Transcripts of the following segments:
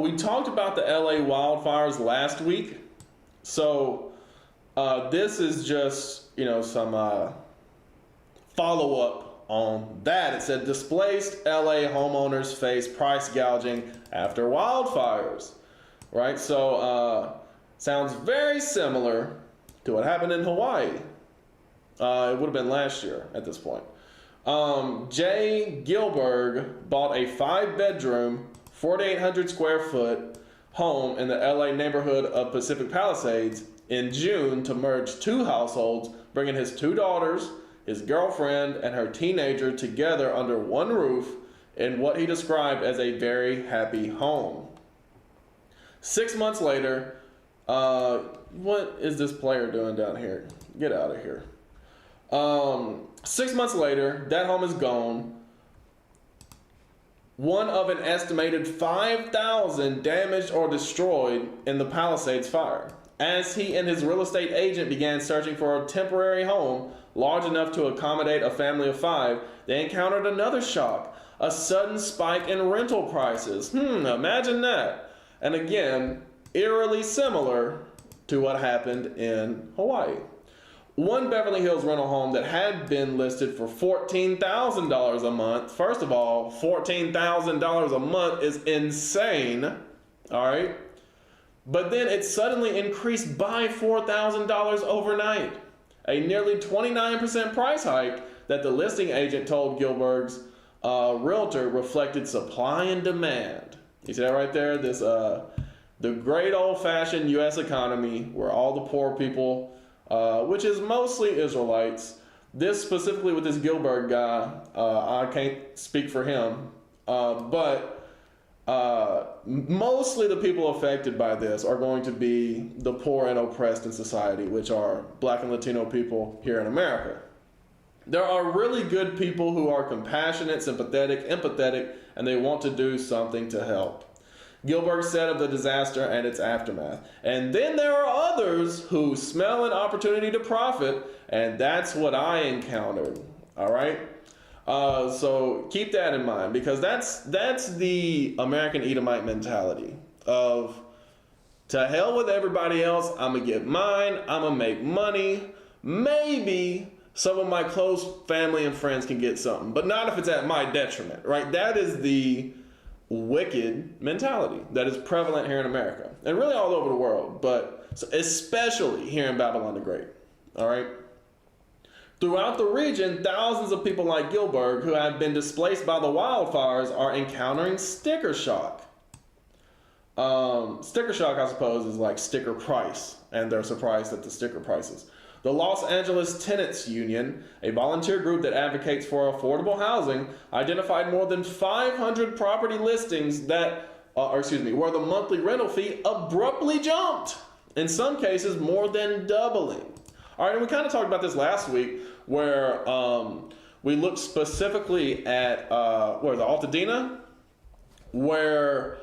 We talked about the LA wildfires last week. So this is just, some follow-up on that. It said displaced LA homeowners face price gouging after wildfires. Right? So sounds very similar to what happened in Hawaii. It would have been last year at this point. Jay Gilberg bought a 5-bedroom, 4,800 square foot home in the LA neighborhood of Pacific Palisades in June to merge 2 households, bringing his 2 daughters, his girlfriend, and her teenager together under one roof in what he described as a very happy home. 6 months later, what is this player doing down here? Get out of here. 6 months later, that home is gone. One of an estimated 5,000 damaged or destroyed in the Palisades fire. As he and his real estate agent began searching for a temporary home large enough to accommodate a family of 5, they encountered another shock, a sudden spike in rental prices. Imagine that. And again, eerily similar to what happened in Hawaii. One Beverly Hills rental home that had been listed for $14,000 a month. First of all, $14,000 a month is insane. All right. But then it suddenly increased by $4,000 overnight. A nearly 29% price hike that the listing agent told Gilberg's realtor reflected supply and demand. You see that right there? This the great old-fashioned U.S. economy where all the poor people, which is mostly Israelites. This specifically with this Gilbert guy, I can't speak for him, but mostly the people affected by this are going to be the poor and oppressed in society, which are Black and Latino people here in America. There are really good people who are compassionate, sympathetic, empathetic, and they want to do something to help. Gilbert said of the disaster and its aftermath. And then there are others who smell an opportunity to profit, and that's what I encountered. All right? So keep that in mind, because that's the American Edomite mentality of, to hell with everybody else, I'm going to get mine, I'm going to make money. Maybe some of my close family and friends can get something, but not if it's at my detriment, right? That is the wicked mentality that is prevalent here in America and really all over the world, but especially here in Babylon the Great. All right. Throughout the region, thousands of people like Gilbert who have been displaced by the wildfires are encountering sticker shock. Sticker shock, I suppose, is like sticker price, and they're surprised at the sticker prices. The Los Angeles Tenants Union, a volunteer group that advocates for affordable housing, identified more than 500 property listings that, where the monthly rental fee abruptly jumped. In some cases, more than doubling. All right, and we kind of talked about this last week, where we looked specifically at the Altadena, where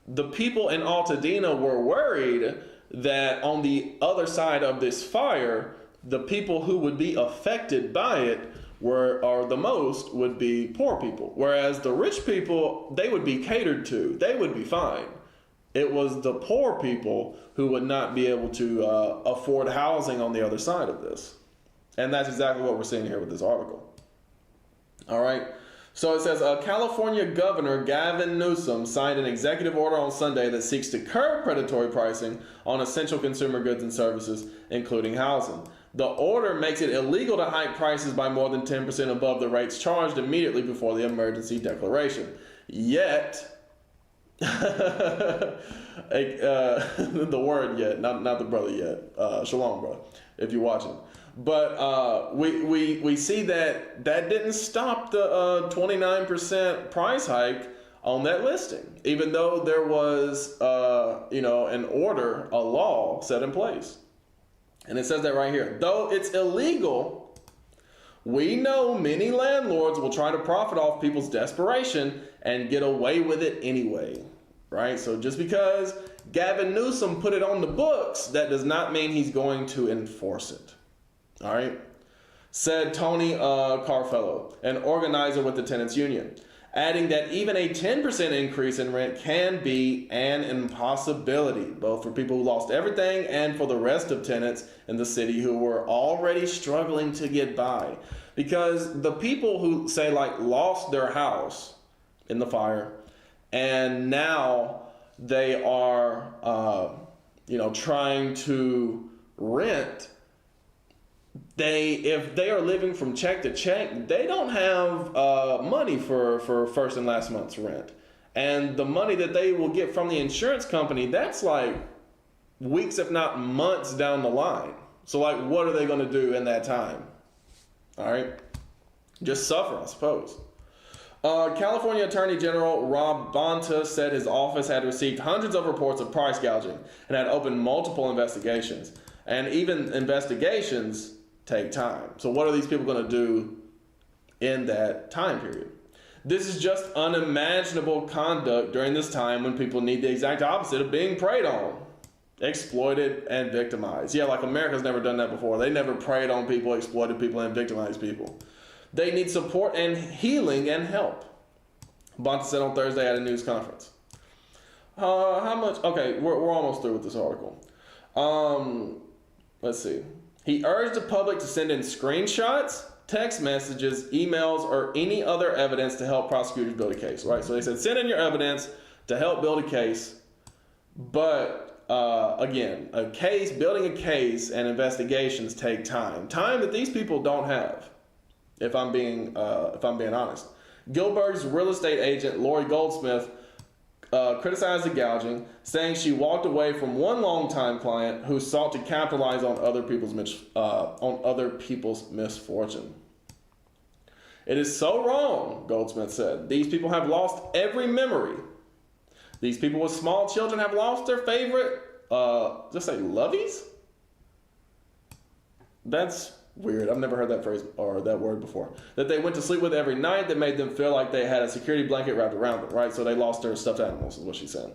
the people in Altadena were worried that on the other side of this fire, the people who would be affected by it would be poor people. Whereas the rich people, they would be catered to. They would be fine. It was the poor people who would not be able to afford housing on the other side of this. And that's exactly what we're seeing here with this article. All right. So it says, California Governor Gavin Newsom signed an executive order on Sunday that seeks to curb predatory pricing on essential consumer goods and services, including housing. The order makes it illegal to hike prices by more than 10% above the rates charged immediately before the emergency declaration. Yet, the word yet, not the brother yet, shalom, bro, if you're watching. But we see that didn't stop the 29% price hike on that listing, even though there was an order, a law set in place. And it says that right here. Though it's illegal, we know many landlords will try to profit off people's desperation and get away with it anyway, right? So just because Gavin Newsom put it on the books, that does not mean he's going to enforce it. All right, said Tony Carfellow, an organizer with the Tenants Union. adding that even a 10% increase in rent can be an impossibility, both for people who lost everything and for the rest of tenants in the city who were already struggling to get by. Because the people who say like lost their house in the fire and now they are trying to rent, if they are living from check to check, they don't have money for first and last month's rent. And the money that they will get from the insurance company, that's like weeks, if not months down the line. So like, what are they going to do in that time? All right. Just suffer, I suppose. California Attorney General Rob Bonta said his office had received hundreds of reports of price gouging and had opened multiple investigations. And even investigations take time. So what are these people going to do in that time period? This is just unimaginable conduct during this time when people need the exact opposite of being preyed on, exploited, and victimized. Yeah, like America's never done that before. They never preyed on people, exploited people, and victimized people. They need support and healing and help. Bonta said on Thursday at a news conference. How much? Okay, we're almost through with this article. Let's see. He urged the public to send in screenshots, text messages, emails, or any other evidence to help prosecutors build a case, right? So they said, send in your evidence to help build a case. But again, building a case and investigations take time. Time that these people don't have, if I'm being honest. Gilbert's real estate agent, Lori Goldsmith, criticized the gouging, saying she walked away from one longtime client who sought to capitalize on other people's misfortune. It is so wrong, Goldsmith said. These people have lost every memory. These people with small children have lost their favorite, loveys? That's weird. I've never heard that phrase or that word before. That they went to sleep with every night that made them feel like they had a security blanket wrapped around them, right? So they lost their stuffed animals, is what she said.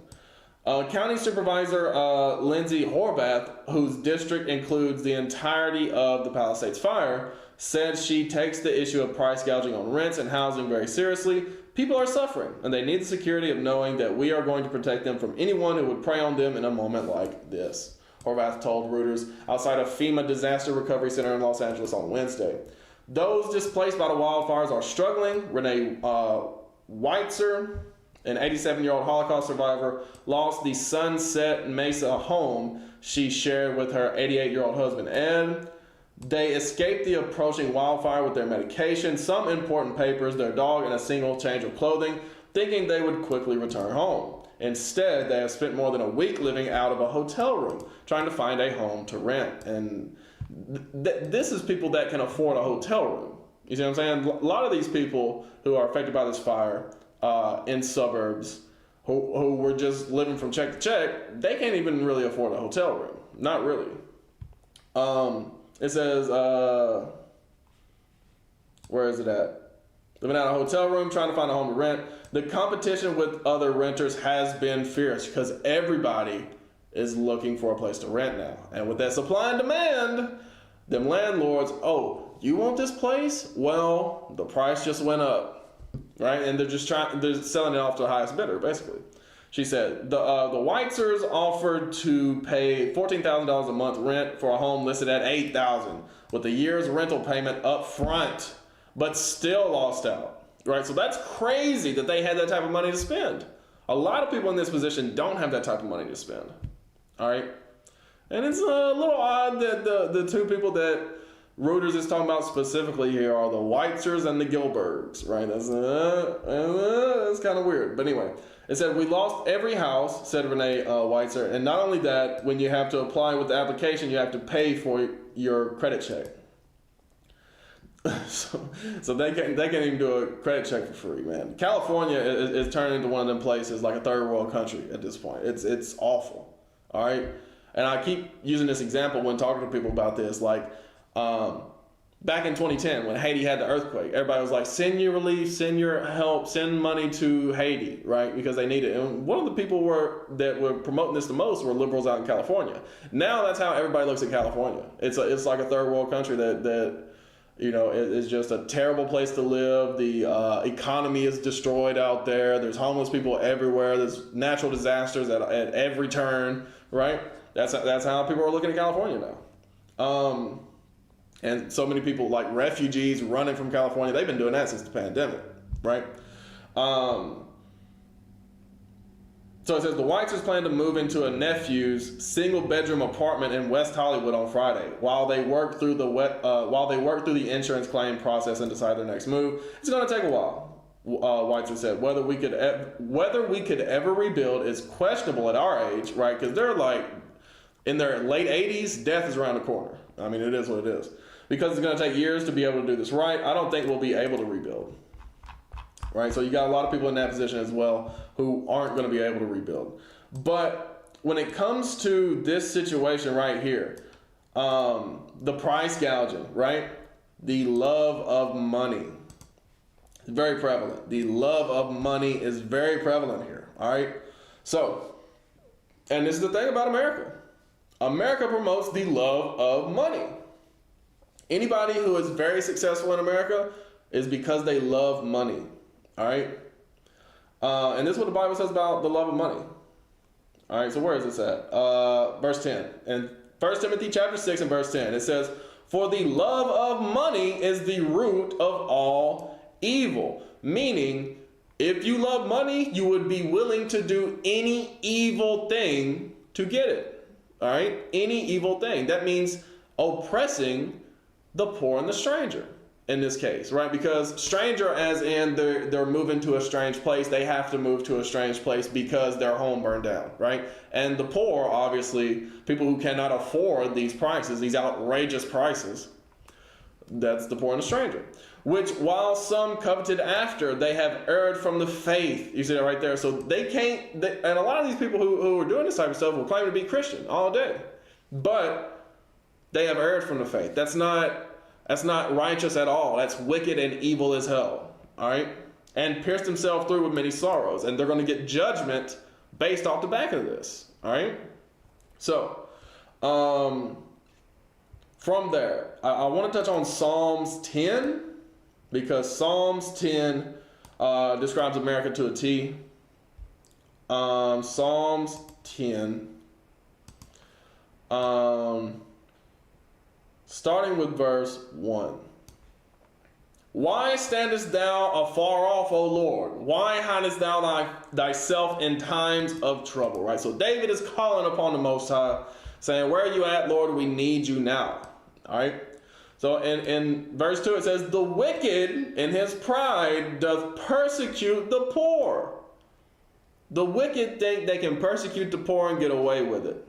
County Supervisor Lindsay Horvath, whose district includes the entirety of the Palisades fire, said she takes the issue of price gouging on rents and housing very seriously. People are suffering, and they need the security of knowing that we are going to protect them from anyone who would prey on them in a moment like this, Horvath told Reuters outside a FEMA Disaster Recovery Center in Los Angeles on Wednesday. Those displaced by the wildfires are struggling. Renee Weitzer, an 87-year-old Holocaust survivor, lost the Sunset Mesa home she shared with her 88-year-old husband, Ed. They escaped the approaching wildfire with their medication, some important papers, their dog, and a single change of clothing, thinking they would quickly return home. Instead, they have spent more than a week living out of a hotel room, trying to find a home to rent. And this is people that can afford a hotel room. You see what I'm saying? A lot of these people who are affected by this fire in suburbs, who were just living from check to check, they can't even really afford a hotel room. Not really. It says, where is it at? Living out of a hotel room, trying to find a home to rent. The competition with other renters has been fierce because everybody is looking for a place to rent now. And with that supply and demand, them landlords, oh, you want this place? Well, the price just went up, right? And they're selling it off to the highest bidder, basically. She said, the Weitzers offered to pay $14,000 a month rent for a home listed at $8,000 with a year's rental payment up front, but still lost out. Right, so that's crazy that they had that type of money to spend. A lot of people in this position don't have that type of money to spend. All right, and it's a little odd that the two people that Reuters is talking about specifically here are the Weitzers and the Gilberts. Right, that's kind of weird. But anyway, it said we lost every house, said Renee Weitzer, and not only that, when you have to apply with the application, you have to pay for your credit check. So they can't even do a credit check for free, man. California is turning into one of them places like a third world country at this point. It's awful. All right, and I keep using this example when talking to people about this. Like back in 2010 when Haiti had the earthquake, everybody was like, "Send your relief, send your help, send money to Haiti," right? Because they need it. And one of the people that were promoting this the most were liberals out in California. Now that's how everybody looks at California. It's like a third world country that It's just a terrible place to live. The economy is destroyed out there. There's homeless people everywhere. There's natural disasters at every turn, right? That's how people are looking at California now. And so many people, like refugees running from California, they've been doing that since the pandemic, right? So it says the Weitzers plan to move into a nephew's single-bedroom apartment in West Hollywood on Friday, while they work through the insurance claim process and decide their next move. It's going to take a while, Weitzer said. Whether we could ever rebuild is questionable at our age, right? Because they're like in their late 80s. Death is around the corner. I mean, it is what it is. Because it's going to take years to be able to do this right. I don't think we'll be able to rebuild. Right, so you got a lot of people in that position as well who aren't going to be able to rebuild. But when it comes to this situation right here, the price gouging, right? The love of money is very prevalent. The love of money is very prevalent here. All right. So, and this is the thing about America. America promotes the love of money. Anybody who is very successful in America is because they love money. All right. And this is what the Bible says about the love of money. All right. So where is this at? Verse 10. In 1 Timothy chapter 6 and verse 10, it says, "For the love of money is the root of all evil." Meaning, if you love money, you would be willing to do any evil thing to get it. All right. Any evil thing. That means oppressing the poor and the stranger. In this case, right? Because stranger as in they're moving to a strange place. They have to move to a strange place because their home burned down, right? And the poor, obviously, people who cannot afford these prices, these outrageous prices, that's the poor and the stranger. Which, while some coveted after, they have erred from the faith. You see that right there? So they can't, and a lot of these people who are doing this type of stuff will claim to be Christian all day. But they have erred from the faith. That's not righteous at all. That's wicked and evil as hell. All right? And pierced himself through with many sorrows. And they're going to get judgment based off the back of this. All right? So, from there, I want to touch on Psalms 10. Because Psalms 10 describes America to a T. Psalms 10. Starting with verse 1. Why standest thou afar off, O Lord? Why hidest thou thyself in times of trouble? Right? So David is calling upon the Most High, saying, where are you at, Lord? We need you now. All right? So in verse 2 it says, the wicked in his pride doth persecute the poor. The wicked think they can persecute the poor and get away with it.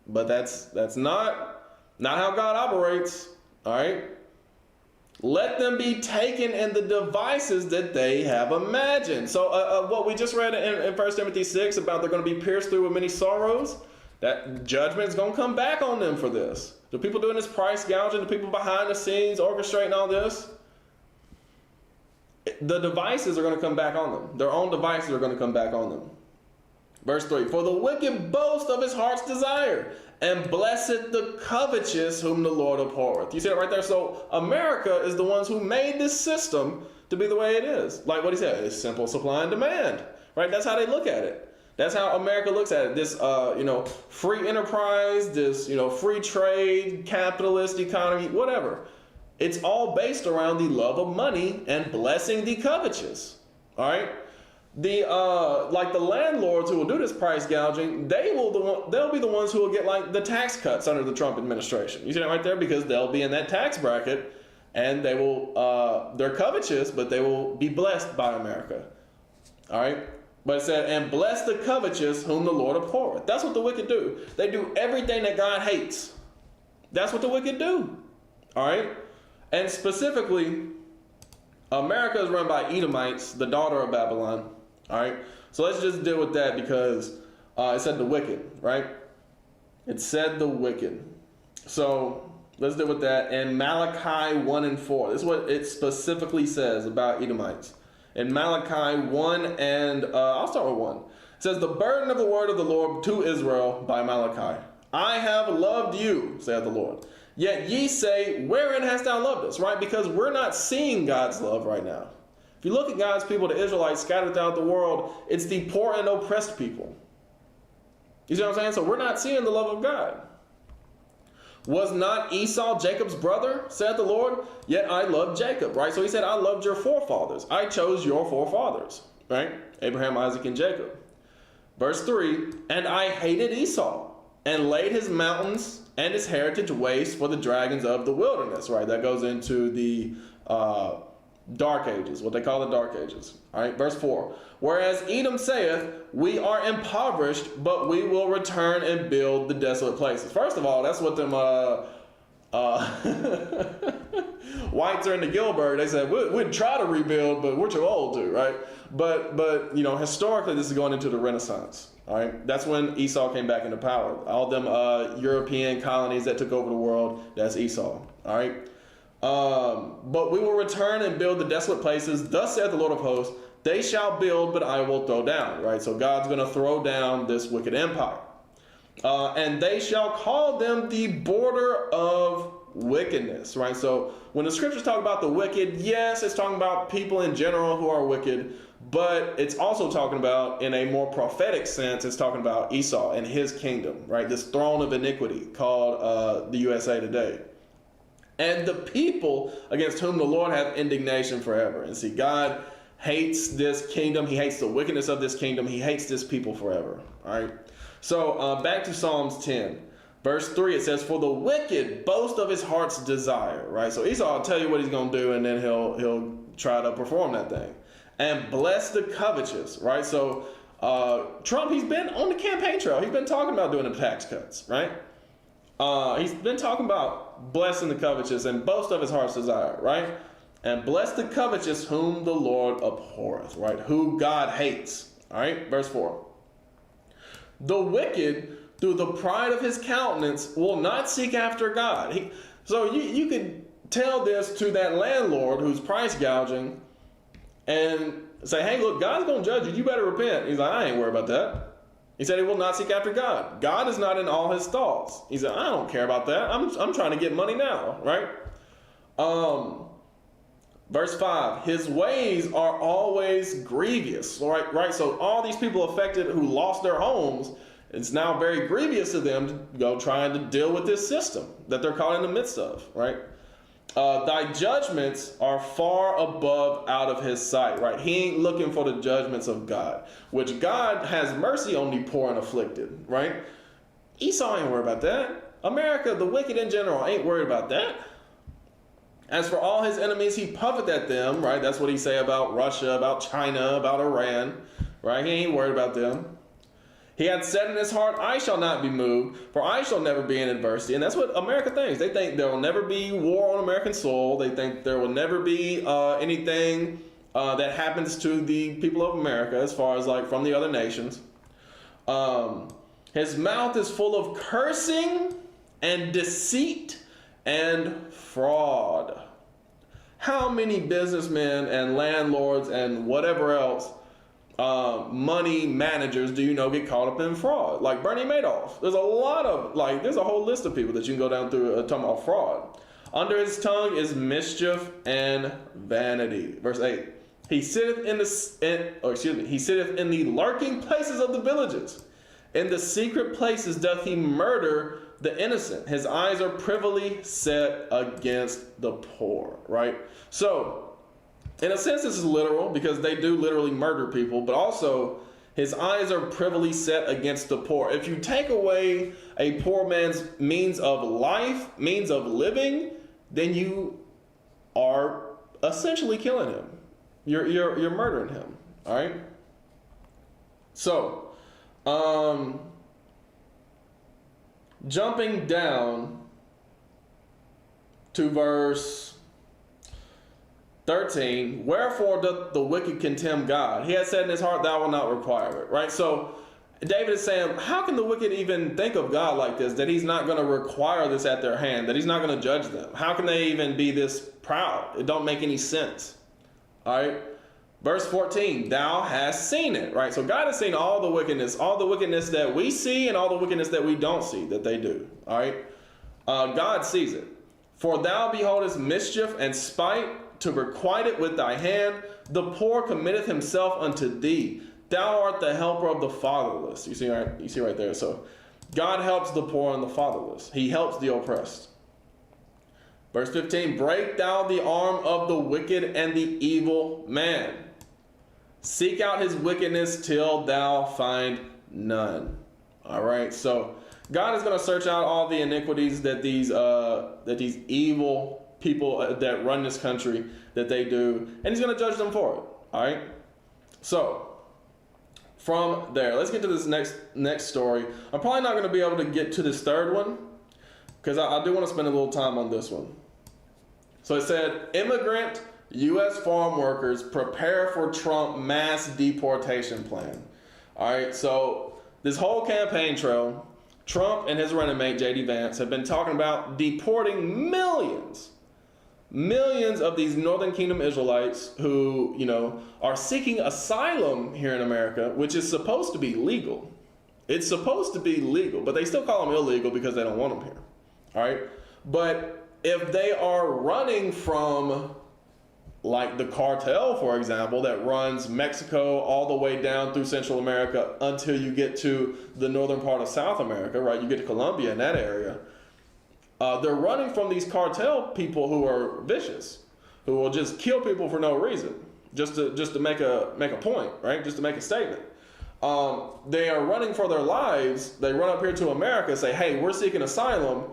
But that's not how God operates. All right? Let them be taken in the devices that they have imagined. So what we just read in 1 Timothy 6 about they're going to be pierced through with many sorrows, that judgment is going to come back on them for this. The people doing this price gouging, the people behind the scenes orchestrating all this, the devices are going to come back on them. Their own devices are going to come back on them. Verse 3, for the wicked boast of his heart's desire, and blessed the covetous whom the Lord abhorreth. You see it right there? So America is the ones who made this system to be the way it is. Like what he said, it's simple supply and demand. Right? That's how they look at it. That's how America looks at it. This, free enterprise, this, free trade, capitalist economy, whatever. It's all based around the love of money and blessing the covetous. All right? The landlords who will do this price gouging, they'll be the ones who will get like the tax cuts under the Trump administration. You see that right there? Because they'll be in that tax bracket, and they will they're covetous, but they will be blessed by America. All right? But it said, and bless the covetous whom the Lord abhorreth. That's what the wicked do. They do everything that God hates. That's what the wicked do. All right? And specifically, America is run by Edomites, the daughter of Babylon. All right? So let's just deal with that because it said the wicked, right? It said the wicked. So let's deal with that. In Malachi 1 and 4, this is what it specifically says about Edomites. In Malachi 1 and, I'll start with 1. It says, the burden of the word of the Lord to Israel by Malachi. I have loved you, saith the Lord, Yet ye say, wherein hast thou loved us? Right? Because we're not seeing God's love right now. If you look at God's people, the Israelites scattered throughout the world, it's the poor and oppressed people. You see what I'm saying? So we're not seeing the love of God. Was not Esau Jacob's brother, said the Lord? Yet I love Jacob, right? So he said, I loved your forefathers. I chose your forefathers, right? Abraham, Isaac, and Jacob. Verse 3, and I hated Esau and laid his mountains and his heritage waste for the dragons of the wilderness, right? That goes into the Dark Ages, what they call the Dark Ages. All right, verse 4. Whereas Edom saith, we are impoverished, but we will return and build the desolate places. First of all, that's what them whites are in the Gilbert. They said, we'd try to rebuild, but we're too old to, right? But you know, historically, this is going into the Renaissance. All right, that's when Esau came back into power. All them European colonies that took over the world, that's Esau. All right. But we will return and build the desolate places. Thus saith the Lord of hosts, they shall build, but I will throw down. Right? So God's going to throw down this wicked empire. And they shall call them the border of wickedness. Right? So when the scriptures talk about the wicked, yes, it's talking about people in general who are wicked. But it's also talking about, in a more prophetic sense, it's talking about Esau and his kingdom. Right? This throne of iniquity called the USA today. And the people against whom the Lord hath indignation forever. And see, God hates this kingdom. He hates the wickedness of this kingdom. He hates this people forever. All right. So back to Psalms 10. Verse 3, it says, for the wicked boast of his heart's desire. Right. So Esau will tell you what he's going to do, and then he'll try to perform that thing. And bless the covetous. Right. So Trump, he's been on the campaign trail. He's been talking about doing the tax cuts. Right. He's been talking about blessing the covetous and boast of his heart's desire, right? And bless the covetous whom the Lord abhorreth, right? Who God hates, all right? Verse 4. The wicked, through the pride of his countenance, will not seek after God. So you could tell this to that landlord who's price gouging and say, hey, look, God's going to judge you. You better repent. He's like, I ain't worried about that. He said he will not seek after God. God is not in all his thoughts. He said, I don't care about that. I'm trying to get money now, right? Verse 5, his ways are always grievous, right? So all these people affected who lost their homes, it's now very grievous to them to go trying to deal with this system that they're caught in the midst of, right? Thy judgments are far above out of his sight, right? He ain't looking for the judgments of God, which God has mercy on the poor and afflicted, right? Esau ain't worried about that. America, the wicked in general, ain't worried about that. As for all his enemies, he puffeth at them, right? That's what he say about Russia, about China, about Iran, right? He ain't worried about them. He had said in his heart, I shall not be moved, for I shall never be in adversity. And that's what America thinks. They think there will never be war on American soil. They think there will never be anything that happens to the people of America as far as like from the other nations. His mouth is full of cursing and deceit and fraud. How many businessmen and landlords and whatever else money managers do you know get caught up in fraud? Like Bernie Madoff. There's a lot of, there's a whole list of people that you can go down through talking about fraud. Under his tongue is mischief and vanity. Verse 8. He sitteth he sitteth in the lurking places of the villages. In the secret places doth he murder the innocent. His eyes are privily set against the poor, right? So, in a sense, this is literal because they do literally murder people, but also his eyes are privily set against the poor. If you take away a poor man's means of life, means of living, then you are essentially killing him. You're murdering him, all right? So, jumping down to verse 13, wherefore doth the wicked contemn God? He has said in his heart, thou wilt not require it, right? So David is saying, how can the wicked even think of God like this, that he's not going to require this at their hand, that he's not going to judge them? How can they even be this proud? It don't make any sense, all right? Verse 14, thou hast seen it, right? So God has seen all the wickedness that we see and all the wickedness that we don't see that they do, all right? God sees it. For thou beholdest mischief and spite, to requite it with thy hand. The poor committeth himself unto thee. Thou art the helper of the fatherless. You see right there. So God helps the poor and the fatherless. He helps the oppressed. Verse 15, break thou the arm of the wicked and the evil man. Seek out his wickedness till thou find none. All right, so God is going to search out all the iniquities that these evil people that run this country, that they do, and he's going to judge them for it. All right, so from there, let's get to this next story. I'm probably not going to be able to get to this third one because I do want to spend a little time on this one. So it said, immigrant U.S. farm workers prepare for Trump mass deportation plan. All right, so this whole campaign trail, Trump and his running mate, J.D. Vance, have been talking about deporting millions of these Northern Kingdom Israelites who, are seeking asylum here in America, which is supposed to be legal. It's supposed to be legal, but they still call them illegal because they don't want them here. All right, but if they are running from, like the cartel, for example, that runs Mexico all the way down through Central America until you get to the northern part of South America, right? You get to Colombia in that area. They're running from these cartel people who are vicious, who will just kill people for no reason, just to make a point, right? Just to make a statement. They are running for their lives. They run up here to America, say, "Hey, we're seeking asylum,"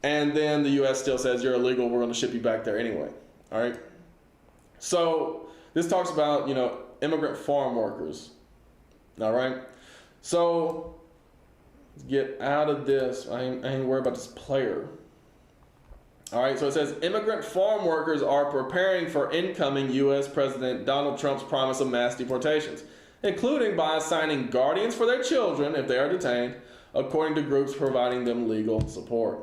and then the U.S. still says you're illegal. We're going to ship you back there anyway. All right. So this talks about, immigrant farm workers. All right. So let's get out of this. I ain't worried about this player. All right. So it says immigrant farm workers are preparing for incoming U.S. President Donald Trump's promise of mass deportations, including by assigning guardians for their children if they are detained, according to groups providing them legal support.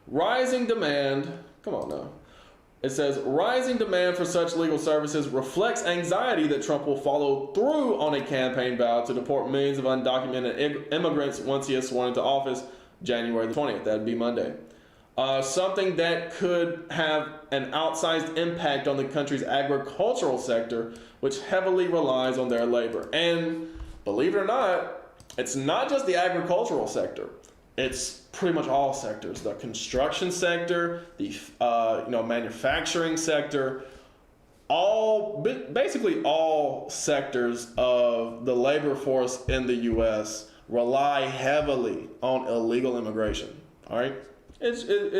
Rising demand. Come on now. It says, rising demand for such legal services reflects anxiety that Trump will follow through on a campaign vow to deport millions of undocumented immigrants once he is sworn into office January the 20th. That'd be Monday. Something that could have an outsized impact on the country's agricultural sector, which heavily relies on their labor. And believe it or not, it's not just the agricultural sector. It's pretty much all sectors: the construction sector, the manufacturing sector, basically all sectors of the labor force in the U.S. rely heavily on illegal immigration. All right, it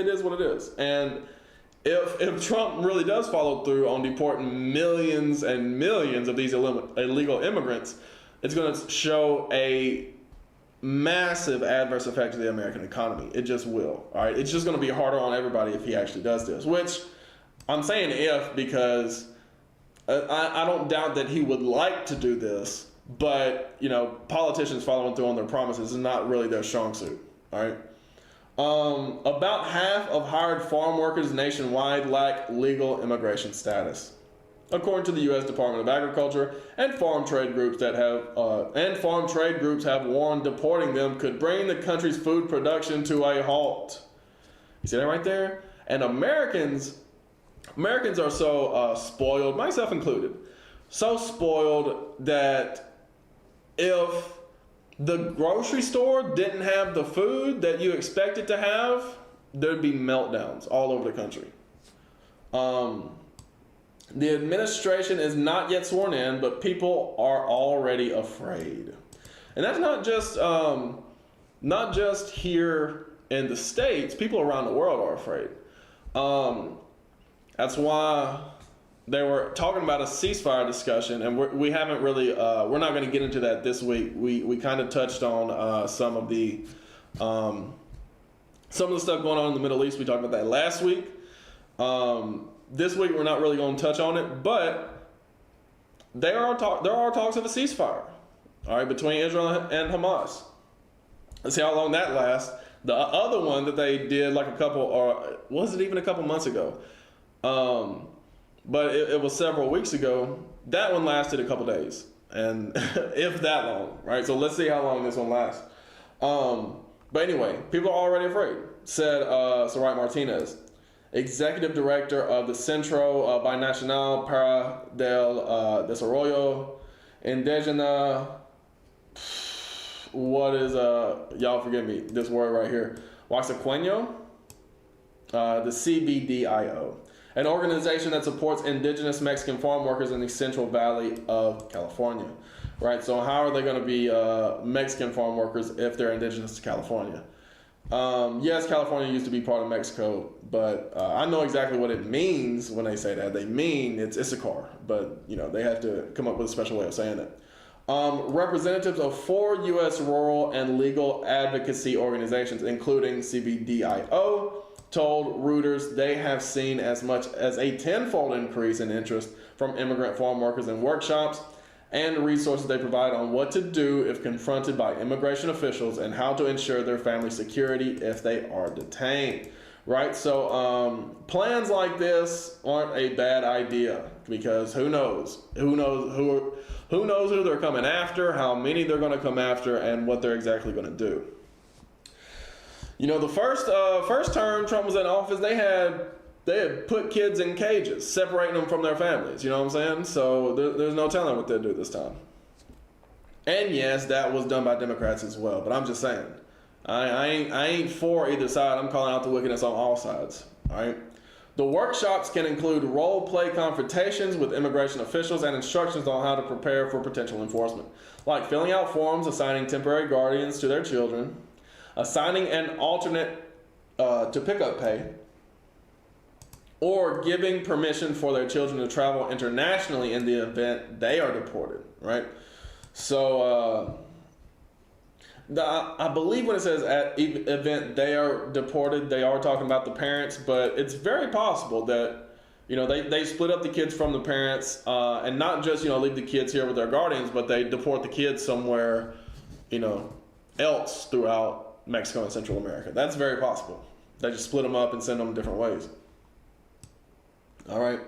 is what it is. And if Trump really does follow through on deporting millions and millions of these illegal immigrants, it's going to show a massive adverse effect to the American economy. It just will. All right, it's just going to be harder on everybody if he actually does this. Which I'm saying if because I don't doubt that he would like to do this, but politicians following through on their promises is not really their strong suit. All right. About half of hired farm workers nationwide lack legal immigration status, according to the U.S. Department of Agriculture, and farm trade groups have warned deporting them could bring the country's food production to a halt. You see that right there? And Americans are so spoiled, myself included, so spoiled that if the grocery store didn't have the food that you expect it to have, there'd be meltdowns all over the country. The administration is not yet sworn in, but people are already afraid. And that's not just here in the States. People around the world are afraid. That's why they were talking about a ceasefire discussion, and we haven't really, we're not going to get into that this week. We kind of touched on some of the stuff going on in the Middle East. We talked about that last week. This week we're not really going to touch on it, but there are talks of a ceasefire, all right, between Israel and Hamas. Let's see how long that lasts. The other one that they did like a couple months ago, but it was several weeks ago. That one lasted a couple days, and if that long, right? So let's see how long this one lasts. But anyway, people are already afraid, said Soraya Martinez, executive director of the Centro Binacional para del Desarrollo Indígena. What is, y'all forgive me, this word right here, Oaxaqueño, the CBDIO, an organization that supports indigenous Mexican farm workers in the Central Valley of California. Right, so how are they going to be Mexican farm workers if they're indigenous to California? Yes, California used to be part of Mexico, but I know exactly what it means when they say that. They mean it's Issachar, but they have to come up with a special way of saying it. Representatives of 4 U.S. rural and legal advocacy organizations, including CBDIO, told Reuters they have seen as much as a tenfold increase in interest from immigrant farm workers in workshops and resources they provide on what to do if confronted by immigration officials and how to ensure their family security if they are detained. Right? So plans like this aren't a bad idea, because who knows who they're coming after, how many they're going to come after, and what they're exactly going to do. The first term Trump was in office, they had put kids in cages, separating them from their families. You know what I'm saying? So there's no telling what they'll do this time. And yes, that was done by Democrats as well. But I'm just saying, I ain't for either side. I'm calling out the wickedness on all sides. All right. The workshops can include role play confrontations with immigration officials and instructions on how to prepare for potential enforcement, like filling out forms, assigning temporary guardians to their children, assigning an alternate to pick up pay, or giving permission for their children to travel internationally in the event they are deported, right? So I believe when it says at event they are deported, they are talking about the parents, but it's very possible that they split up the kids from the parents, and not just leave the kids here with their guardians, but they deport the kids somewhere else throughout Mexico and Central America. That's very possible. They just split them up and send them different ways. All right.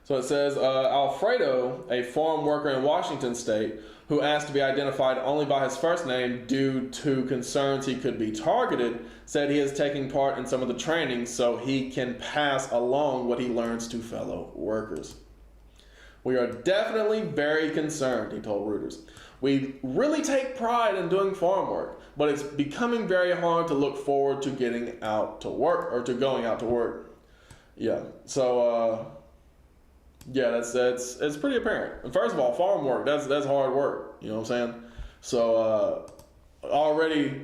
So it says Alfredo, a farm worker in Washington state who asked to be identified only by his first name due to concerns he could be targeted, said he is taking part in some of the training so he can pass along what he learns to fellow workers. We are definitely very concerned, he told Reuters. We really take pride in doing farm work, but it's becoming very hard to look forward to getting out to work or to going out to work. Yeah. So it's pretty apparent. And first of all, farm work, that's hard work. You know what I'm saying? So already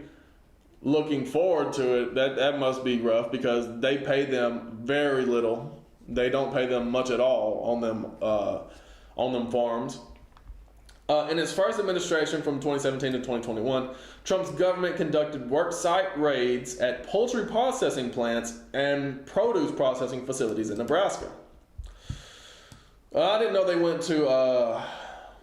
looking forward to it, that must be rough, because they pay them very little. They don't pay them much at all on them farms. In his first administration from 2017 to 2021, Trump's government conducted work site raids at poultry processing plants and produce processing facilities in Nebraska. I didn't know they went to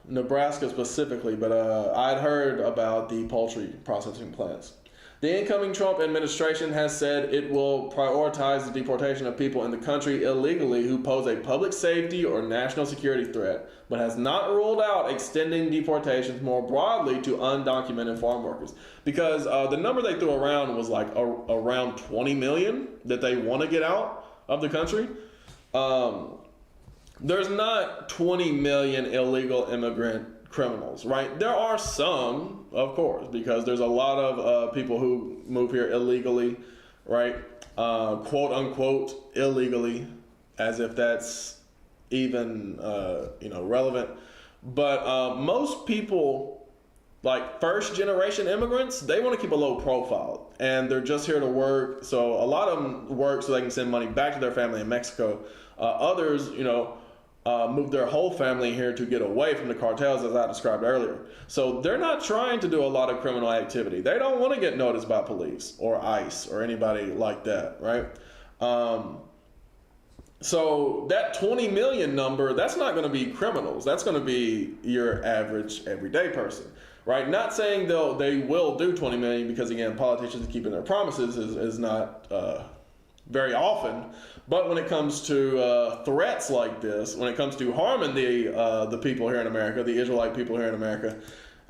Nebraska specifically, but I'd heard about the poultry processing plants. The incoming Trump administration has said it will prioritize the deportation of people in the country illegally who pose a public safety or national security threat, but has not ruled out extending deportations more broadly to undocumented farm workers. Because the number they threw around was like around 20 million that they want to get out of the country. There's not 20 million illegal immigrant criminals, right? There are some, of course, because there's a lot of people who move here illegally, right? Quote unquote illegally, as if that's even relevant. But most people, like first generation immigrants, they want to keep a low profile, and they're just here to work. So a lot of them work so they can send money back to their family in Mexico. Others, move their whole family here to get away from the cartels, as I described earlier. So they're not trying to do a lot of criminal activity. They don't want to get noticed by police or ICE or anybody like that, right? So that 20 million number, that's not going to be criminals. That's going to be your average everyday person, right? Not saying they will do 20 million, because again, politicians keeping their promises is not very often. But when it comes to threats like this, when it comes to harming the people here in America, the Israelite people here in America,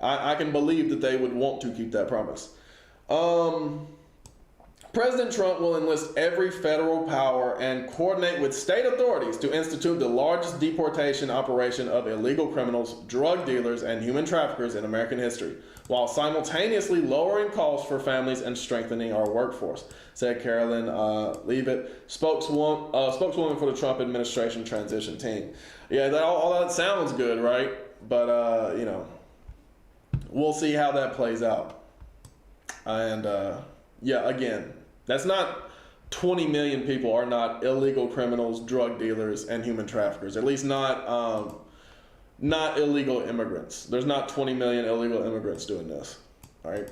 I can believe that they would want to keep that promise. President Trump will enlist every federal power and coordinate with state authorities to institute the largest deportation operation of illegal criminals, drug dealers, and human traffickers in American history, while simultaneously lowering costs for families and strengthening our workforce, said Carolyn Leavitt, spokeswoman for the Trump administration transition team. Yeah, all that sounds good, right? But, we'll see how that plays out. And, again, that's not 20 million people are not illegal criminals, drug dealers, and human traffickers. At least not illegal immigrants. There's not 20 million illegal immigrants doing this, right?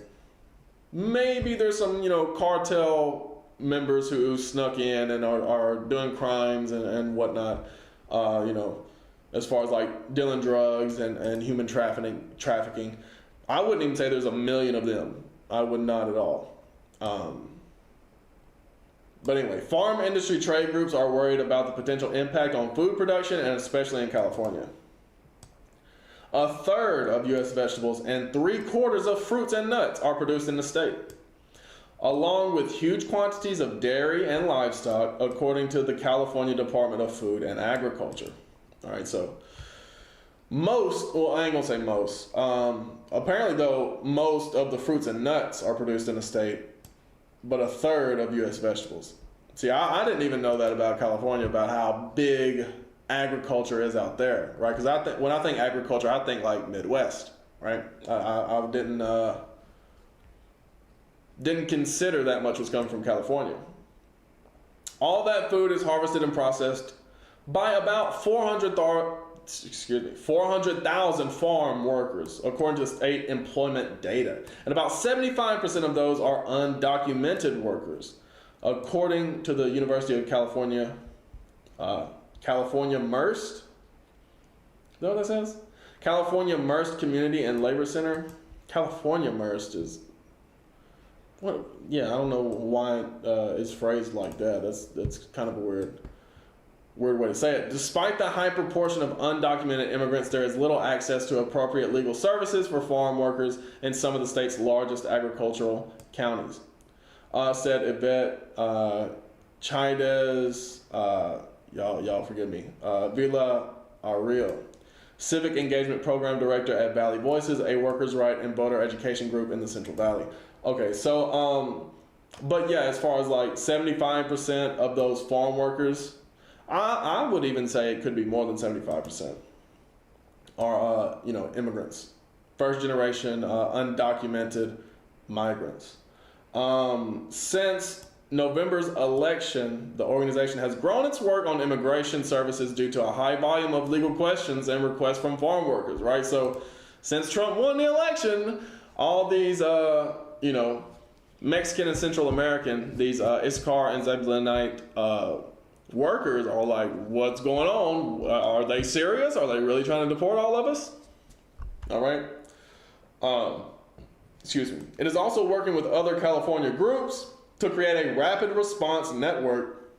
Maybe there's some, cartel members who snuck in and are doing crimes and whatnot, as far as like dealing drugs and human trafficking. I wouldn't even say there's a million of them. I would not at all. But anyway, farm industry trade groups are worried about the potential impact on food production, and especially in California. A third of U.S. vegetables and 3/4 of fruits and nuts are produced in the state, along with huge quantities of dairy and livestock, according to the California Department of Food and Agriculture. All right, so I ain't gonna say most. Apparently, though, most of the fruits and nuts are produced in the state, but a third of U.S. vegetables. See, I didn't even know that about California, about how big agriculture is out there, right? Because when I think agriculture, I think like Midwest, right? I didn't consider that much was coming from California. All that food is harvested and processed by about 400,000 farm workers, according to state employment data. And about 75% of those are undocumented workers, according to the University of California, California MIRST. Is that what that says? California MIRST Community and Labor Center. California MIRST is, what? Yeah, I don't know why it's phrased like that. That's kind of a weird way to say it. Despite the high proportion of undocumented immigrants, there is little access to appropriate legal services for farm workers in some of the state's largest agricultural counties, said Yvette Chaidez, y'all forgive me, Villa Arreal, Civic Engagement Program Director at Valley Voices, a workers' right and voter education group in the Central Valley. Okay, so, but yeah, as far as like 75% of those farm workers, I would even say it could be more than 75% are, immigrants, first generation undocumented migrants. Since November's election, the organization has grown its work on immigration services due to a high volume of legal questions and requests from farm workers, right? So since Trump won the election, all these, Mexican and Central American, these Issachar and Zebulonite workers are like, what's going on? Are they serious? Are they really trying to deport all of us? All right. Excuse me. It is also working with other California groups to create a rapid response network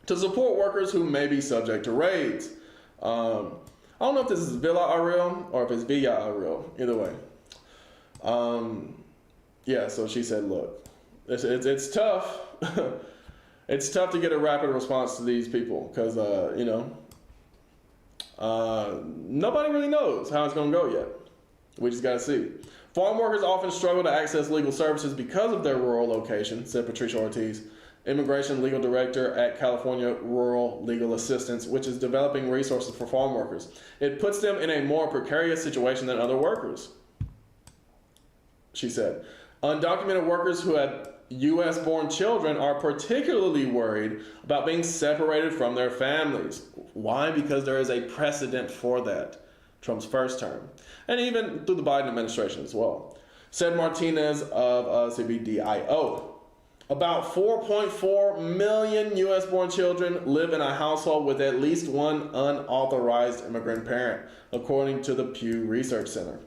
to support workers who may be subject to raids. I don't know if this is Villa Arreal or if it's Villa Arreal. Either way. Yeah, so she said, look, it's tough. It's tough to get a rapid response to these people because, nobody really knows how it's going to go yet. We just got to see. Farm workers often struggle to access legal services because of their rural location, said Patricia Ortiz, Immigration Legal Director at California Rural Legal Assistance, which is developing resources for farm workers. It puts them in a more precarious situation than other workers, she said. Undocumented workers who had U.S.-born children are particularly worried about being separated from their families. Why? Because there is a precedent for that. Trump's first term, and even through the Biden administration as well, said Martinez of CBDIO. About 4.4 million U.S.-born children live in a household with at least one unauthorized immigrant parent, according to the Pew Research Center.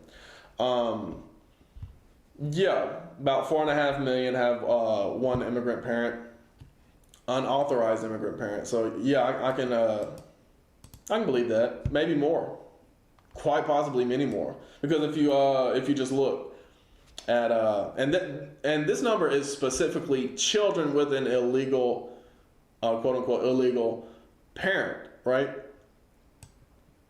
Yeah, about 4.5 million have one immigrant parent, unauthorized immigrant parent. So yeah, I can believe that. Maybe more, quite possibly many more. Because if you just look, and this number is specifically children with an illegal, quote unquote, illegal parent, right?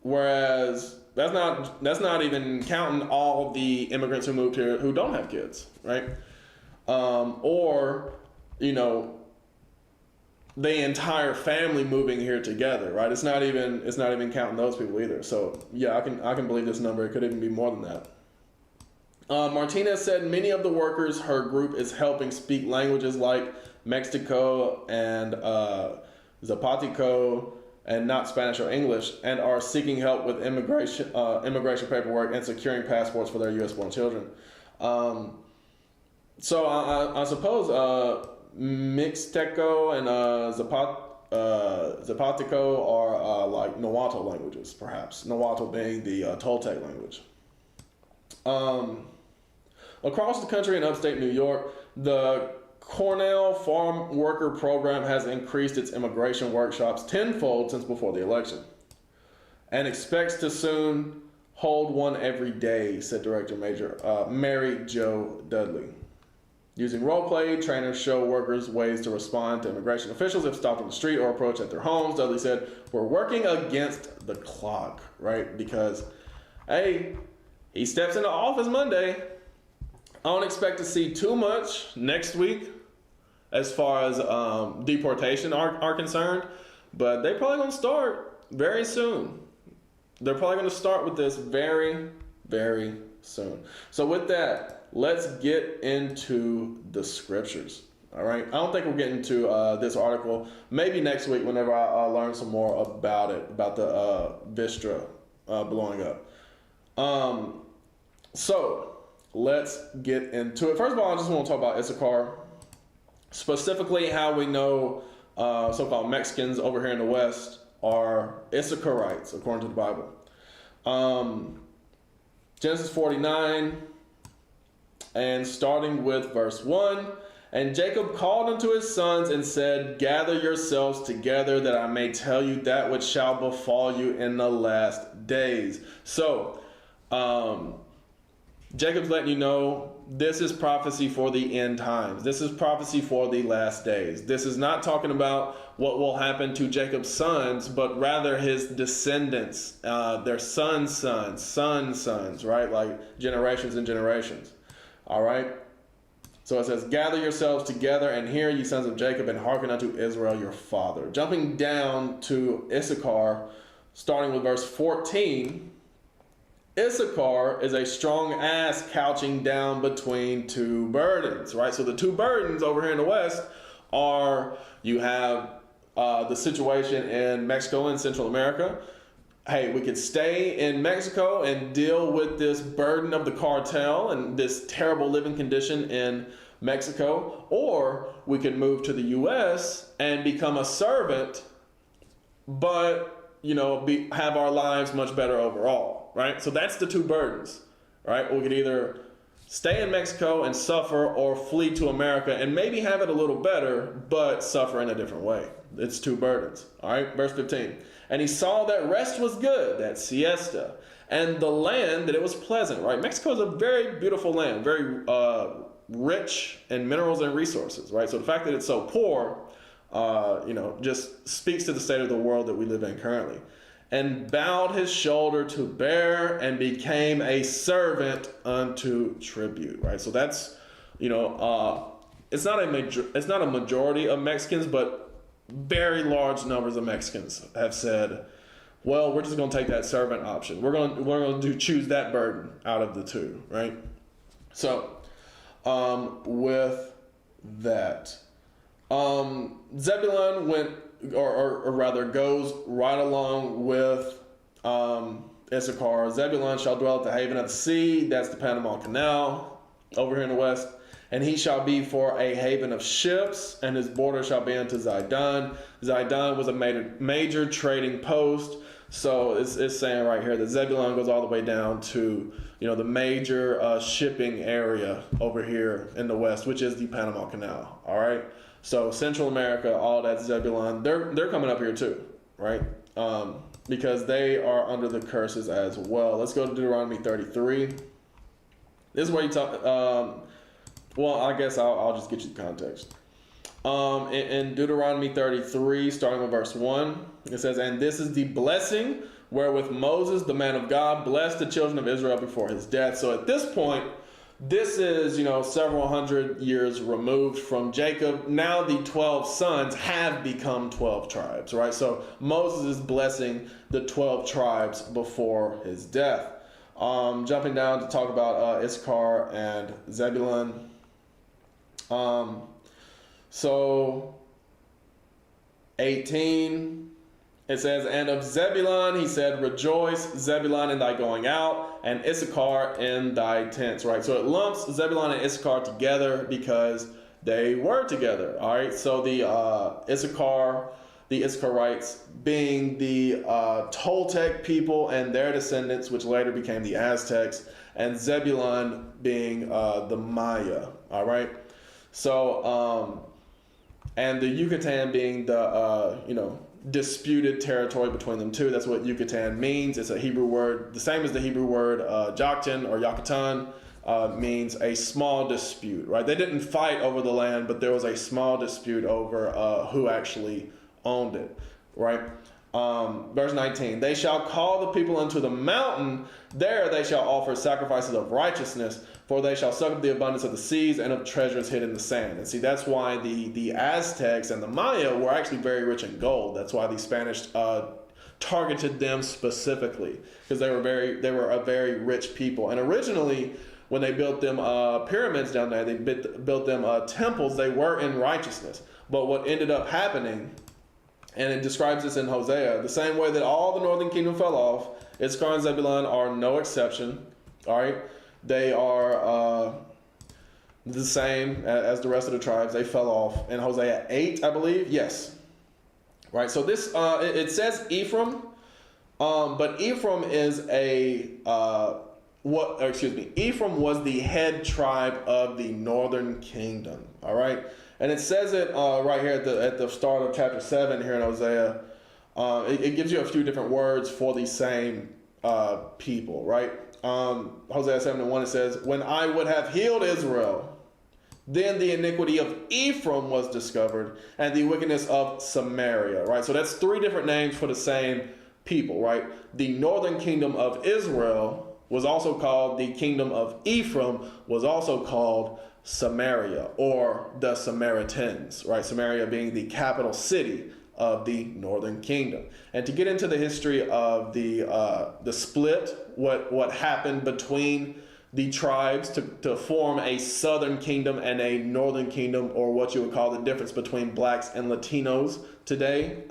Whereas that's not even counting all the immigrants who moved here who don't have kids, right? Or, you know, the entire family moving here together, right? It's not even counting those people either. So yeah, I can believe this number. It could even be more than that. Martinez said many of the workers her group is helping speak languages like Mexico and Zapatico and not Spanish or English, and are seeking help with immigration paperwork and securing passports for their U.S.-born children. So I suppose Mixteco and Zapatico are like Nahuatl languages, perhaps. Nahuatl being the Toltec language. Across the country in upstate New York, the Cornell Farm Worker Program has increased its immigration workshops tenfold since before the election, and expects to soon hold one every day, said Director Major Mary Jo Dudley. Using role play, trainers show workers ways to respond to immigration officials if stopped on the street or approached at their homes. Dudley said, "We're working against the clock," right? Because, hey, he steps into office Monday. I don't expect to see too much next week as far as deportation are concerned, but they're probably going to start very soon. They're probably going to start with this very, very soon. So with that, let's get into the scriptures. All right. I don't think we'll get into this article. Maybe next week whenever I learn some more about it, about the Vistra blowing up. So let's get into it. First of all, I just want to talk about Issachar, specifically how we know so-called Mexicans over here in the West are Issacharites, according to the Bible. Genesis 49, and starting with verse 1, "And Jacob called unto his sons and said, Gather yourselves together, that I may tell you that which shall befall you in the last days." So, Jacob's letting you know this is prophecy for the end times. This is prophecy for the last days. This is not talking about what will happen to Jacob's sons, but rather his descendants, their sons' sons, right? Like generations and generations. All right? So it says, "Gather yourselves together and hear, ye sons of Jacob, and hearken unto Israel your father." Jumping down to Issachar, starting with verse 14, Issachar is a strong ass couching down between two burdens, right? So the two burdens over here in the West are, you have the situation in Mexico and Central America. Hey, we could stay in Mexico and deal with this burden of the cartel and this terrible living condition in Mexico, or we could move to the U.S. and become a servant, but, you know, have our lives much better overall, right? So that's the two burdens, right? We could either stay in Mexico and suffer, or flee to America and maybe have it a little better, but suffer in a different way. It's two burdens, all right? Verse 15. "And he saw that rest was good," that siesta, "and the land that it was pleasant," right? Mexico is a very beautiful land, very rich in minerals and resources, right? So the fact that it's so poor, just speaks to the state of the world that we live in currently. "And bowed his shoulder to bear, and became a servant unto tribute," right? So that's, it's not a majority of Mexicans, but very large numbers of Mexicans have said, well, we're just going to take that servant option. We're going to choose that burden out of the two, right? So, with that, Zebulun went, or rather goes right along with Issachar. "Zebulun shall dwell at the haven of the sea," that's the Panama Canal over here in the West. "And he shall be for a haven of ships, and his border shall be unto Zidon." Zidon was a major trading post. So it's saying right here that Zebulun goes all the way down to, the major shipping area over here in the West, which is the Panama Canal. All right. So Central America, all that Zebulun, they're coming up here too, right? Because they are under the curses as well. Let's go to Deuteronomy 33. This is where you talk. Well, I guess I'll just get you the context. In Deuteronomy 33, starting with verse 1, it says, "And this is the blessing wherewith Moses, the man of God, blessed the children of Israel before his death." So at this point, this is, several hundred years removed from Jacob. Now the 12 sons have become 12 tribes, right? So Moses is blessing the 12 tribes before his death. Jumping down to talk about Issachar and Zebulun. So 18, it says, "And of Zebulun he said, Rejoice, Zebulun, in thy going out, and Issachar in thy tents." Right? So it lumps Zebulun and Issachar together because they were together. All right. So the Issacharites being the Toltec people and their descendants, which later became the Aztecs, and Zebulun being the Maya. All right. So and the Yucatan being the disputed territory between them two. That's what Yucatan means. It's a Hebrew word, the same as the Hebrew word Joktan or Yucatan, means a small dispute, right? They didn't fight over the land, but there was a small dispute over who actually owned it, right? Verse 19, "They shall call the people unto the mountain, there they shall offer sacrifices of righteousness, for they shall suck up the abundance of the seas and of treasures hid in the sand." And see, that's why the Aztecs and the Maya were actually very rich in gold. That's why the Spanish targeted them specifically, because they were a very rich people. And originally, when they built them pyramids down there, they built them temples, they were in righteousness. But what ended up happening, and it describes this in Hosea, the same way that all the northern kingdom fell off, Issachar and Zebulun are no exception. All right, they are the same as the rest of the tribes. They fell off in Hosea 8, I believe. Yes, right. So this it says Ephraim, but Ephraim is Ephraim was the head tribe of the northern kingdom. All right. And it says it right here at the start of chapter 7 here in Hosea. It gives you a few different words for the same people, right? Hosea 7:1, it says, "When I would have healed Israel, then the iniquity of Ephraim was discovered, and the wickedness of Samaria," right? So that's three different names for the same people, right? The northern kingdom of Israel was also called, the kingdom of Ephraim was also called Samaria, or the Samaritans, right? Samaria being the capital city of the northern kingdom. And to get into the history of the split, what happened between the tribes to form a southern kingdom and a northern kingdom, or what you would call the difference between blacks and Latinos today.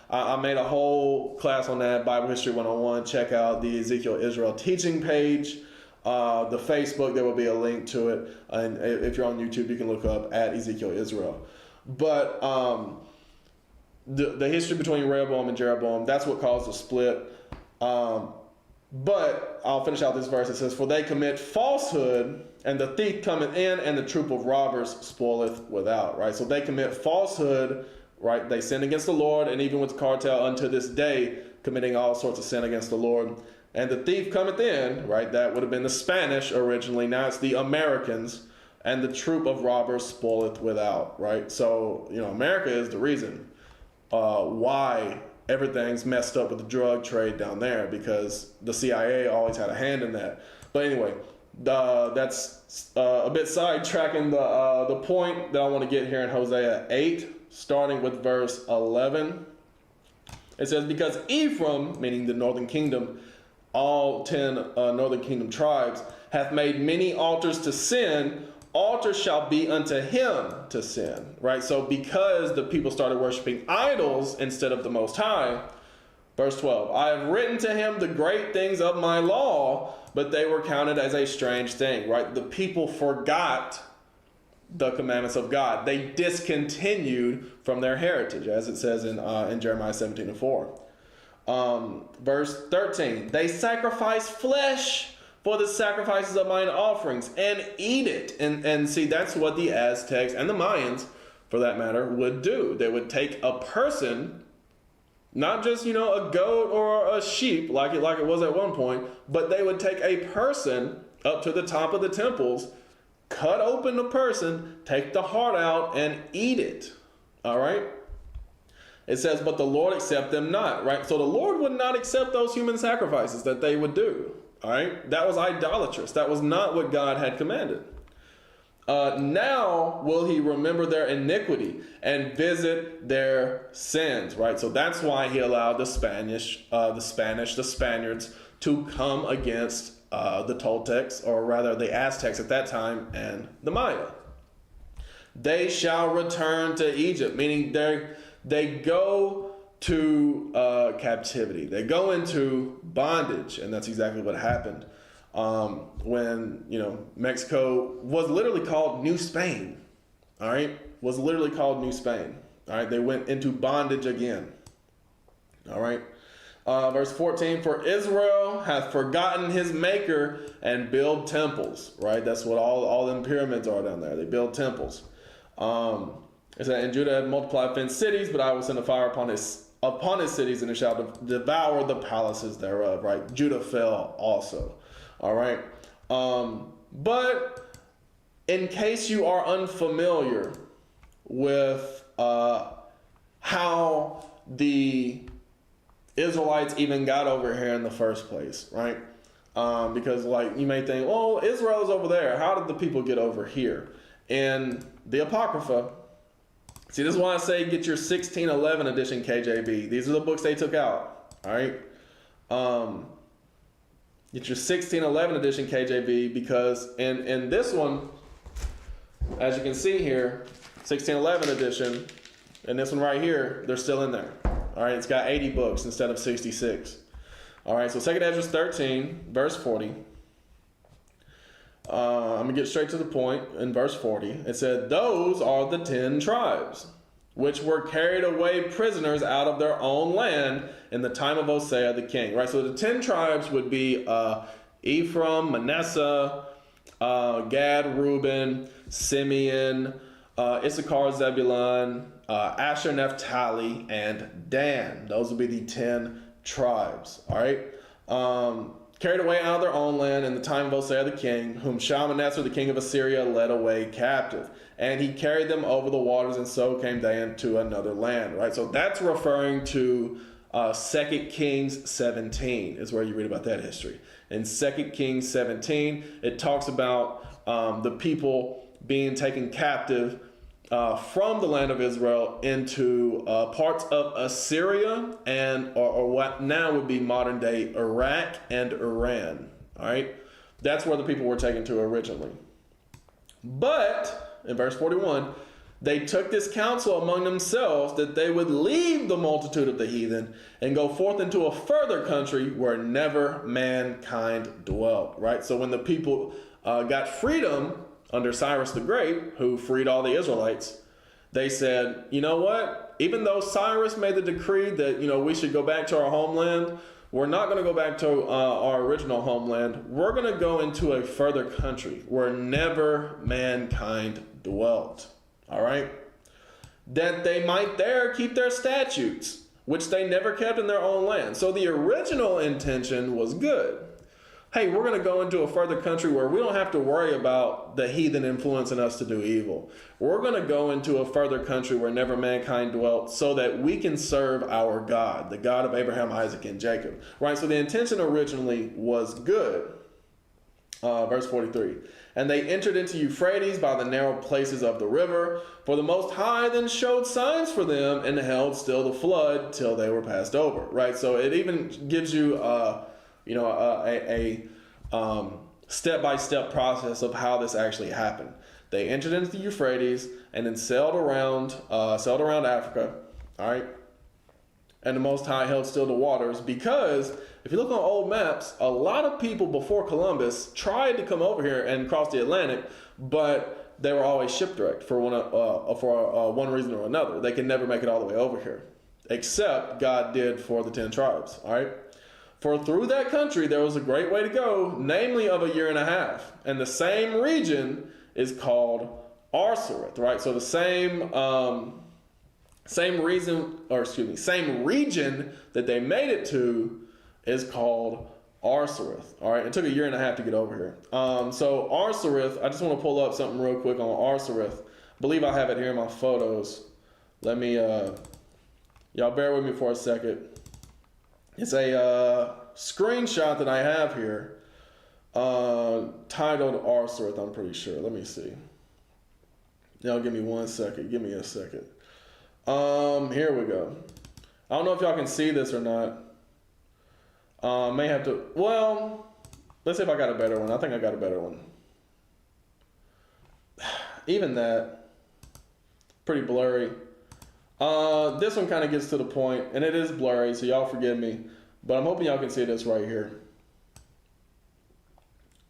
I made a whole class on that, Bible History 101. Check out the Ezekiel Israel teaching page. The Facebook, there will be a link to it. And if you're on YouTube, you can look up at Ezekiel Israel. But the history between Rehoboam and Jeroboam, that's what caused the split. But I'll finish out this verse. It says, "For they commit falsehood, and the thief cometh in, and the troop of robbers spoileth without." Right? So they commit falsehood, right? They sin against the Lord, and even with the cartel unto this day, committing all sorts of sin against the Lord. "And the thief cometh in," right? That would have been the Spanish originally. Now it's the Americans. "And the troop of robbers spoileth without," right? So, America is the reason why everything's messed up with the drug trade down there, because the CIA always had a hand in that. But anyway, that's a bit sidetracking the point that I want to get here in Hosea 8, starting with verse 11. It says, "Because Ephraim," meaning the northern kingdom, all 10 northern kingdom tribes, "hath made many altars to sin, altars shall be unto him to sin." Right? So because the people started worshiping idols instead of the Most High, verse 12, "I have written to him the great things of my law, but they were counted as a strange thing." Right? The people forgot the commandments of God. They discontinued from their heritage, as it says in Jeremiah 17:4. Verse 13, "They sacrifice flesh for the sacrifices of mine offerings, and eat it." And see, that's what the Aztecs and the Mayans, for that matter, would do. They would take a person, not just, a goat or a sheep like it was at one point, but they would take a person, up to the top of the temples, cut open the person, take the heart out, and eat it. All right? It says, but the Lord accept them not, right? So the Lord would not accept those human sacrifices that they would do. All right? That was idolatrous. That was not what God had commanded. Now will he remember their iniquity and visit their sins, right? So that's why he allowed the Spaniards to come against the Toltecs, or rather the Aztecs at that time, and the Maya. They shall return to Egypt, meaning they go to captivity. They go into bondage, and that's exactly what happened. When, Mexico was literally called New Spain, all right? Was literally called New Spain, all right? They went into bondage again, all right? Verse 14, for Israel hath forgotten his maker and build temples, right? That's what all them pyramids are down there. They build temples. It said, and Judah had multiplied fenced cities, but I will send a fire upon his cities, and it shall devour the palaces thereof, right? Judah fell also. All right. But in case you are unfamiliar with how the Israelites even got over here in the first place, right? Because you may think, well, Israel is over there. How did the people get over here? In the Apocrypha, see, this is why I say get your 1611 edition KJV. These are the books they took out. All right. Get your 1611 edition KJV, because in this one, as you can see here, 1611 edition, and this one right here, they're still in there. All right, it's got 80 books instead of 66. All right, so 2 Ezra 13, verse 40. I'm going to get straight to the point. In verse 40, it said, those are the 10 tribes, which were carried away prisoners out of their own land in the time of Hosea the king. Right, so the 10 tribes would be Ephraim, Manasseh, Gad, Reuben, Simeon, Issachar, Zebulun, Asher, Naphtali, and Dan. Those would be the 10 tribes. All right. Carried away out of their own land in the time of Hosea the king, whom Shalmaneser the king of Assyria led away captive. And he carried them over the waters, and so came they into another land. Right, so that's referring to 2 Kings 17 is where you read about that history. In 2 Kings 17, it talks about the people being taken captive from the land of Israel into parts of Assyria or what now would be modern day Iraq and Iran. All right, that's where the people were taken to originally. But in verse 41, they took this counsel among themselves that they would leave the multitude of the heathen and go forth into a further country where never mankind dwelt. Right, so when the people got freedom under Cyrus the Great, who freed all the Israelites, they said, you know what? Even though Cyrus made the decree that, we should go back to our homeland, we're not going to go back to our original homeland. We're going to go into a further country where never mankind dwelt. All right? That they might there keep their statutes, which they never kept in their own land. So the original intention was good. Hey, we're going to go into a further country where we don't have to worry about the heathen influencing us to do evil. We're going to go into a further country where never mankind dwelt so that we can serve our God, the God of Abraham, Isaac, and Jacob. Right, so the intention originally was good. Verse 43. And they entered into Euphrates by the narrow places of the river. For the Most High then showed signs for them and held still the flood till they were passed over. Right, so it even gives you a step-by-step process of how this actually happened. They entered into the Euphrates and then sailed around Africa, all right? And the Most High held still the waters, because if you look on old maps, a lot of people before Columbus tried to come over here and cross the Atlantic, but they were always shipwrecked for one reason or another. They could never make it all the way over here, except God did for the 10 tribes, all right? For through that country there was a great way to go, namely of a year and a half. And the same region is called Arsareth, right? So the same region that they made it to is called Arsareth. All right, it took a year and a half to get over here. So Arsareth, I just want to pull up something real quick on Arsareth. I believe I have it here in my photos. Let me, y'all bear with me for a second. It's a screenshot that I have here titled Arsareth, I'm pretty sure. Let me see. Y'all give me 1 second. Give me a second. Here we go. I don't know if y'all can see this or not. May have to, well, let's see if I got a better one. I think I got a better one. Even that, pretty blurry. This one kind of gets to the point, and it is blurry, so y'all forgive me. But I'm hoping y'all can see this right here.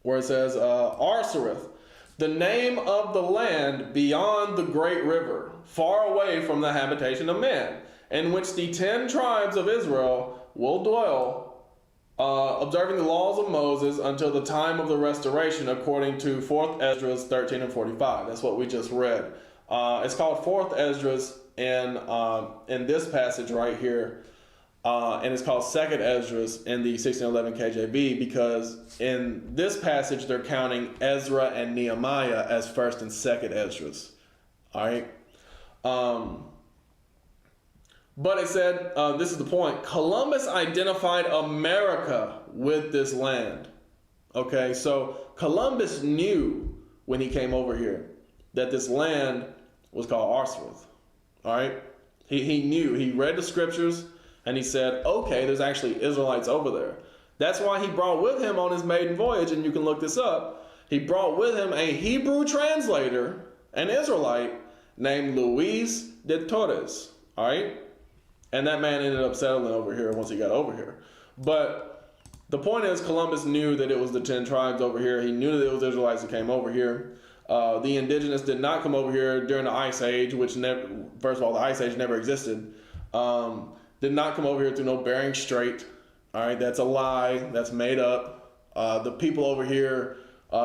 Where it says, Arsareth, the name of the land beyond the great river, far away from the habitation of man, in which the 10 tribes of Israel will dwell, observing the laws of Moses until the time of the restoration, according to 4th Esdras 13 and 45. That's what we just read. It's called 4th Esdras in this passage right here, and it's called 2nd Esdras in the 1611 KJV, because in this passage they're counting Ezra and Nehemiah as 1st and 2nd Esdras. All right. But it said, this is the point, Columbus identified America with this land. Okay, so Columbus knew when he came over here that this land was called Arsareth. All right, he knew, he read the scriptures, and he said, okay, there's actually Israelites over there. That's why he brought with him on his maiden voyage, and you can look this up, he brought with him a Hebrew translator, an Israelite, named Luis de Torres. All right. And that man ended up settling over here once he got over here. But the point is, Columbus knew that it was the 10 tribes over here. He knew that it was Israelites that came over here. The indigenous did not come over here during the Ice Age, which never, first of all, the Ice Age never existed. Did not come over here through no Bering Strait. All right, that's a lie. That's made up. The people over here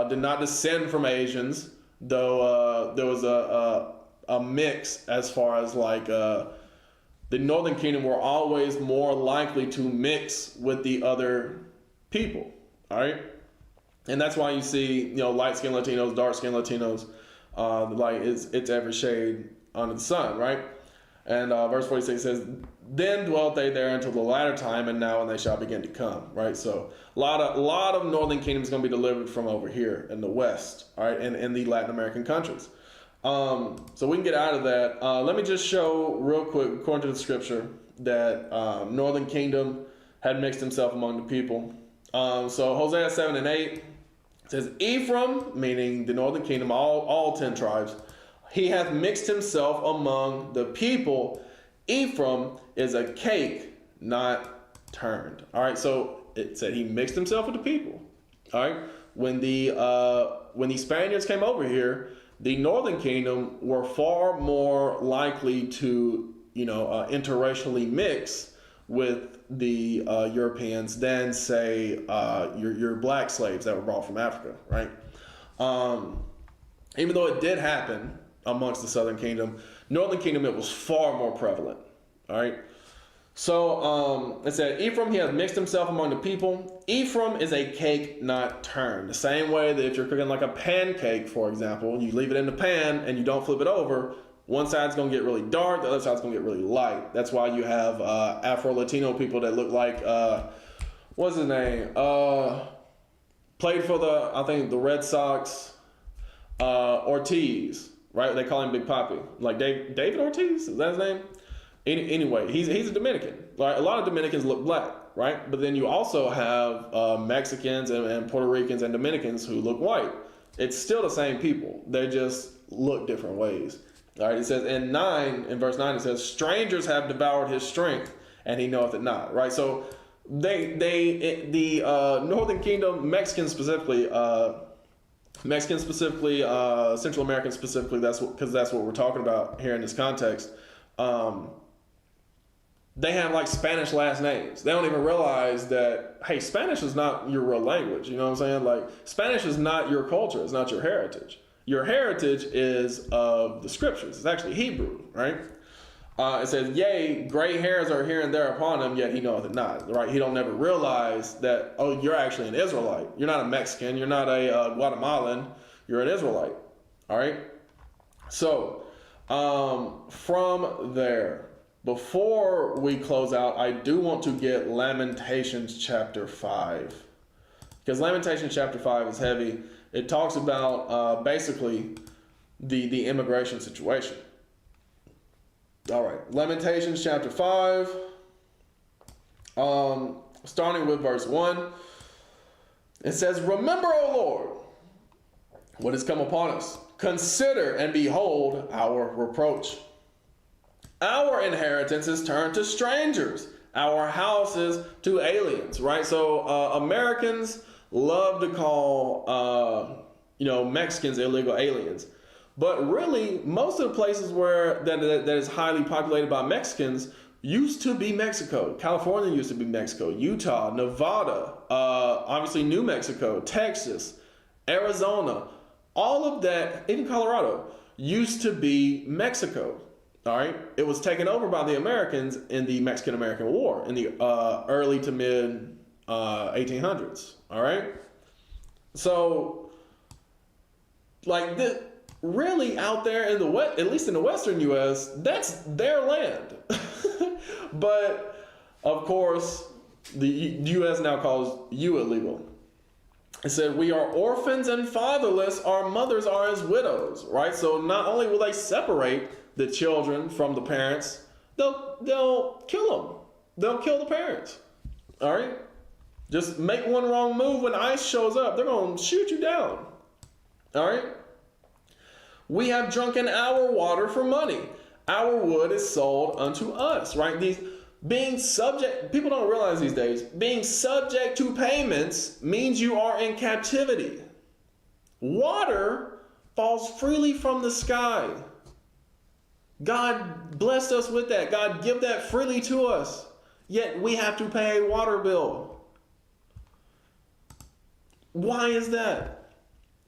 did not descend from Asians, though there was a mix as far as like... the Northern Kingdom were always more likely to mix with the other people, all right? And that's why you see, light-skinned Latinos, dark-skinned Latinos, like it's every shade under the sun, right? And verse 46 says, then dwelt they there until the latter time, and now when they shall begin to come, right? So a lot of Northern Kingdom is going to be delivered from over here in the West, all right, in the Latin American countries. So we can get out of that. Let me just show real quick, according to the scripture, that Northern Kingdom had mixed himself among the people. So Hosea 7 and 8 says, Ephraim, meaning the Northern Kingdom, all 10 tribes, he hath mixed himself among the people. Ephraim is a cake not turned. All right, so it said he mixed himself with the people. All right, when the Spaniards came over here, the Northern Kingdom were far more likely to, interracially mix with the Europeans than, say, your black slaves that were brought from Africa, right? Even though it did happen amongst the Southern Kingdom, Northern Kingdom, it was far more prevalent, all right? So it said, Ephraim, he has mixed himself among the people. Ephraim is a cake not turned. The same way that if you're cooking like a pancake, for example, you leave it in the pan and you don't flip it over, one side's going to get really dark, the other side's going to get really light. That's why you have Afro-Latino people that look like, what's his name? Played for the Red Sox, Ortiz, right? They call him Big Papi. Like David Ortiz, is that his name? Anyway, he's a Dominican. Right? A lot of Dominicans look black, right? But then you also have Mexicans and Puerto Ricans and Dominicans who look white. It's still the same people. They just look different ways. All right, it says in verse 9, it says, strangers have devoured his strength, and he knoweth it not. Right? So the Northern Kingdom, Mexicans specifically, Central Americans specifically, that's what we're talking about here in this context. They have like Spanish last names. They don't even realize that, hey, Spanish is not your real language. You know what I'm saying? Like, Spanish is not your culture. It's not your heritage. Your heritage is of the scriptures. It's actually Hebrew, right? It says, yea, gray hairs are here and there upon him, yet he knoweth it not. Right? He don't never realize that, oh, you're actually an Israelite. You're not a Mexican. You're not a Guatemalan. You're an Israelite. All right? So, from there, before we close out, I do want to get Lamentations chapter 5. Because Lamentations chapter 5 is heavy. It talks about basically the immigration situation. All right, Lamentations chapter 5, starting with verse 1. It says, remember, O Lord, what has come upon us. Consider and behold our reproach. Our inheritance is turned to strangers, our houses to aliens, right? So Americans love to call, Mexicans illegal aliens. But really, most of the places where that is highly populated by Mexicans used to be Mexico. California used to be Mexico. Utah, Nevada, obviously New Mexico, Texas, Arizona, all of that, even Colorado, used to be Mexico. All right, it was taken over by the Americans in the Mexican-American War in the early to mid 1800s. All right, so like this. Really out there in the West, at least in the Western U.S., that's their land. But of course, the U.S. now calls you illegal. It said, we are orphans and fatherless, our mothers are as widows, right? So not only will they separate the children from the parents, they'll kill them. They'll kill the parents. All right? Just make one wrong move when ICE shows up, they're going to shoot you down. All right? We have drunken our water for money. Our wood is sold unto us, right? These being subject, people don't realize these days, being subject to payments means you are in captivity. Water falls freely from the sky. God blessed us with that. God give that freely to us. Yet we have to pay a water bill. Why is that?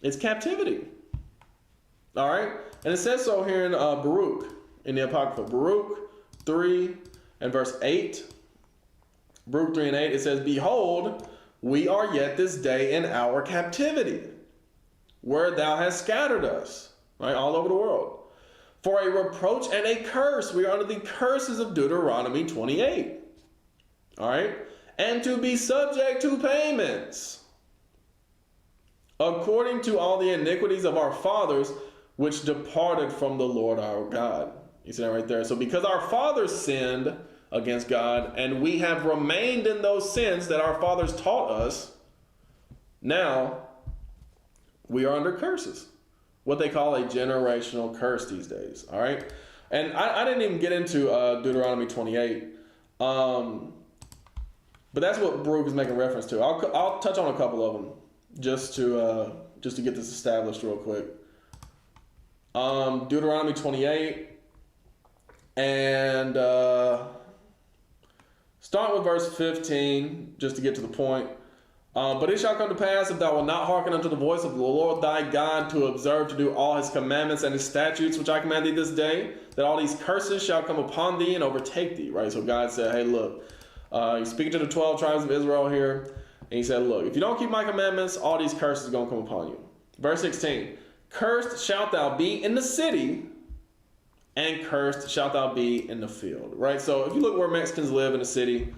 It's captivity. All right, and it says so here in Baruch, in the Apocrypha. Baruch 3 and verse 8. Baruch 3 and 8, it says, behold, we are yet this day in our captivity, where thou hast scattered us, right, all over the world. For a reproach and a curse, we are under the curses of Deuteronomy 28. All right, and to be subject to payments, according to all the iniquities of our fathers, which departed from the Lord our God. You see that right there? So because our fathers sinned against God, and we have remained in those sins that our fathers taught us, now we are under curses. What they call a generational curse these days. All right? And I didn't even get into Deuteronomy 28. But that's what Baruch is making reference to. I'll touch on a couple of them just to get this established real quick. Deuteronomy 28, and start with verse 15, just to get to the point. But it shall come to pass, if thou wilt not hearken unto the voice of the Lord thy God, to observe to do all his commandments and his statutes, which I command thee this day, that all these curses shall come upon thee and overtake thee. Right? So God said, hey, look, he's speaking to the 12 tribes of Israel here, and he said, look, if you don't keep my commandments, all these curses are going to come upon you. Verse 16. Cursed shalt thou be in the city, and cursed shalt thou be in the field. Right? So if you look where Mexicans live in the city,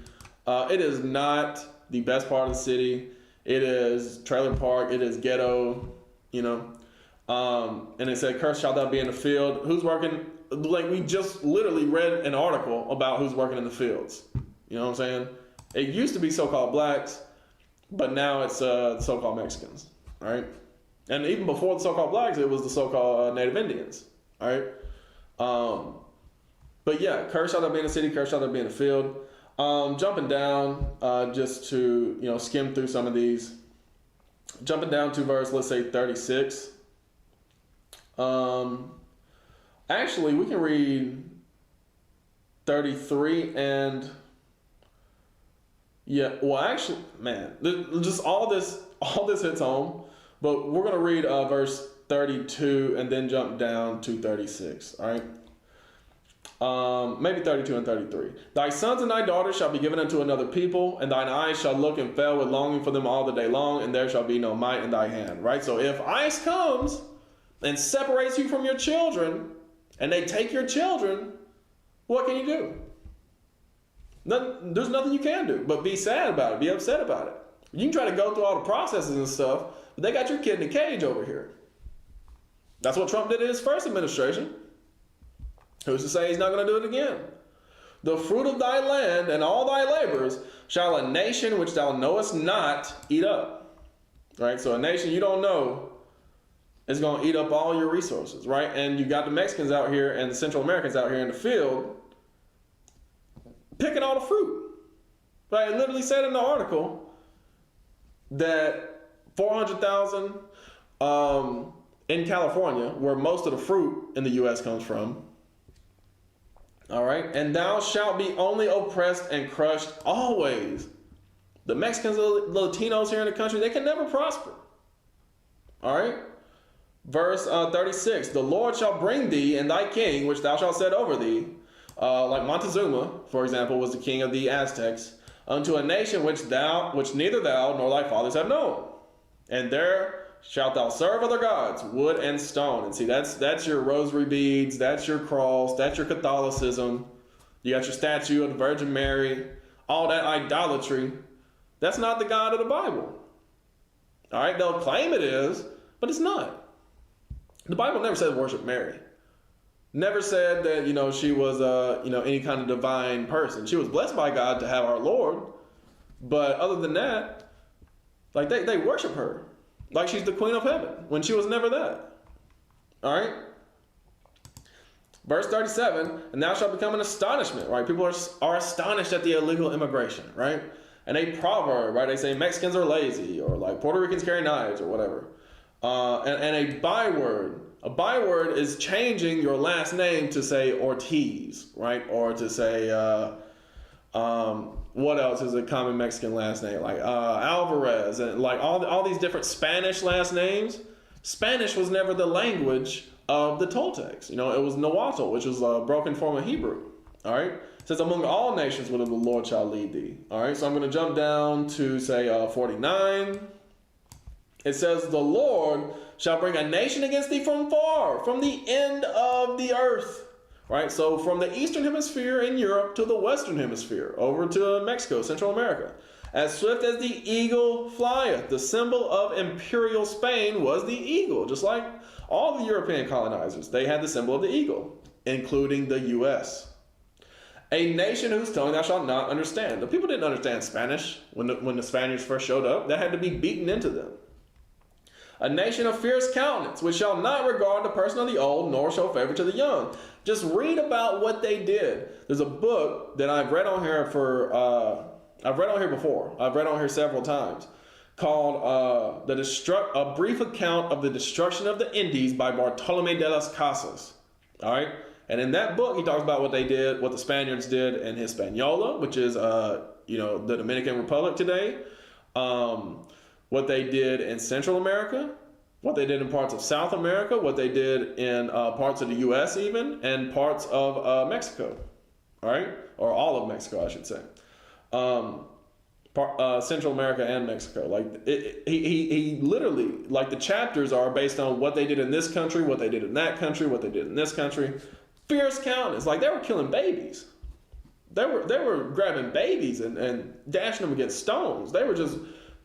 it is not the best part of the city. It is trailer park. It is ghetto, and it said, cursed shalt thou be in the field. Who's working? Like we just literally read an article about who's working in the fields. You know what I'm saying? It used to be so-called blacks, but now it's so-called Mexicans. All right? And even before the so-called blacks, it was the so-called Native Indians. All right? But yeah, cursed shall thou be in the city, cursed shall thou be in the field. Jumping down, just to, skim through some of these. Jumping down to verse, let's say 36. Actually, we can read 33 and... Yeah, well, actually, man, just all this hits home. But we're going to read verse 32 and then jump down to 36, all right? Maybe 32 and 33. Thy sons and thy daughters shall be given unto another people, and thine eyes shall look and fail with longing for them all the day long, and there shall be no might in thy hand. Right? So if ICE comes and separates you from your children, and they take your children, what can you do? There's nothing you can do but be sad about it, be upset about it. You can try to go through all the processes and stuff, but they got your kid in a cage over here. That's what Trump did in his first administration. Who's to say he's not going to do it again? The fruit of thy land and all thy labors shall a nation which thou knowest not eat up. Right? So a nation you don't know is going to eat up all your resources, right? And you got the Mexicans out here and the Central Americans out here in the field picking all the fruit. Right? It literally said in the article that 400,000 in California, where most of the fruit in the U.S. comes from. All right. And thou shalt be only oppressed and crushed always. The Mexicans, the Latinos here in the country, they can never prosper. All right. Verse 36, the Lord shall bring thee and thy king, which thou shalt set over thee, like Montezuma, for example, was the king of the Aztecs, unto a nation which neither thou nor thy fathers have known. And there shalt thou serve other gods, wood and stone. And see, that's your rosary beads, that's your cross, that's your Catholicism. You got your statue of the Virgin Mary, all that idolatry. That's not the God of the Bible. All right, they'll claim it is, but it's not. The Bible never said worship Mary. Never said that, she was, any kind of divine person. She was blessed by God to have our Lord. But other than that, like they worship her. Like she's the queen of heaven when she was never that. All right. Verse 37, and thou shalt become an astonishment, right? People are astonished at the illegal immigration, right? And a proverb, right? They say Mexicans are lazy, or like Puerto Ricans carry knives or whatever. And a byword. A byword is changing your last name to say Ortiz, right? Or to say, what else is a common Mexican last name? Like Alvarez, and like all these different Spanish last names. Spanish was never the language of the Toltecs. It was Nahuatl, which was a broken form of Hebrew. All right. It says, among all nations whither the Lord shall lead thee. All right. So I'm going to jump down to say 49. It says, the Lord shall bring a nation against thee from far, from the end of the earth. Right, so from the eastern hemisphere in Europe to the western hemisphere, over to Mexico, Central America. As swift as the eagle flieth. The symbol of imperial Spain was the eagle, just like all the European colonizers. They had the symbol of the eagle, including the U.S. A nation whose tongue thou shalt not understand. The people didn't understand Spanish when the Spaniards first showed up. That had to be beaten into them. A nation of fierce countenance, which shall not regard the person of the old, nor show favor to the young. Just read about what they did. There's a book that I've read on here before. I've read on here several times, called A Brief Account of the Destruction of the Indies by Bartolome de las Casas. All right, and in that book he talks about what they did, what the Spaniards did in Hispaniola, which is the Dominican Republic today. What they did in Central America, what they did in parts of South America, what they did in parts of the U.S. even, and parts of Mexico, all right? Or all of Mexico, I should say. Central America and Mexico. Like, he literally, like the chapters are based on what they did in this country, what they did in that country, what they did in this country. Fierce countenance. Like, they were killing babies. They were grabbing babies and dashing them against stones. They were just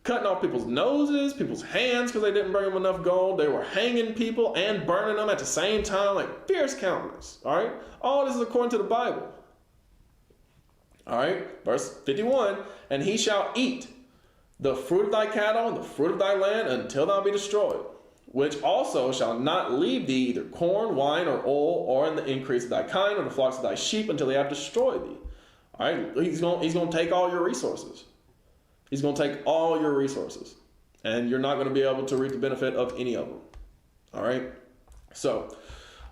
cutting off people's noses, people's hands because they didn't bring them enough gold. They were hanging people and burning them at the same time, like fierce countenance. All right? All this is according to the Bible. All right? Verse 51, and he shall eat the fruit of thy cattle and the fruit of thy land until thou be destroyed, which also shall not leave thee either corn, wine, or oil, or in the increase of thy kind, or the flocks of thy sheep, until they have destroyed thee. All right? He's going to take all your resources. He's going to take all your resources, and you're not going to be able to reap the benefit of any of them. All right. So,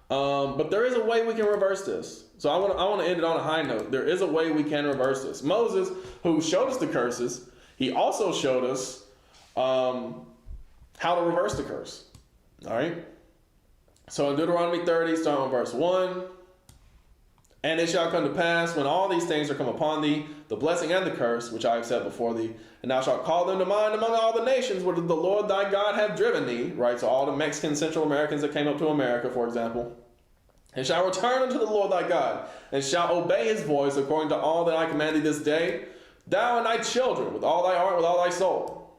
but there is a way we can reverse this. So I want to end it on a high note. There is a way we can reverse this. Moses, who showed us the curses, he also showed us how to reverse the curse. All right. So in Deuteronomy 30, starting on verse 1, And it shall come to pass, when all these things are come upon thee, the blessing and the curse, which I have set before thee, and thou shalt call them to mind among all the nations where the Lord thy God hath driven thee, right? So all the Mexican, Central Americans that came up to America, for example, and shall return unto the Lord thy God, and shall obey his voice according to all that I command thee this day, thou and thy children, with all thy heart, with all thy soul.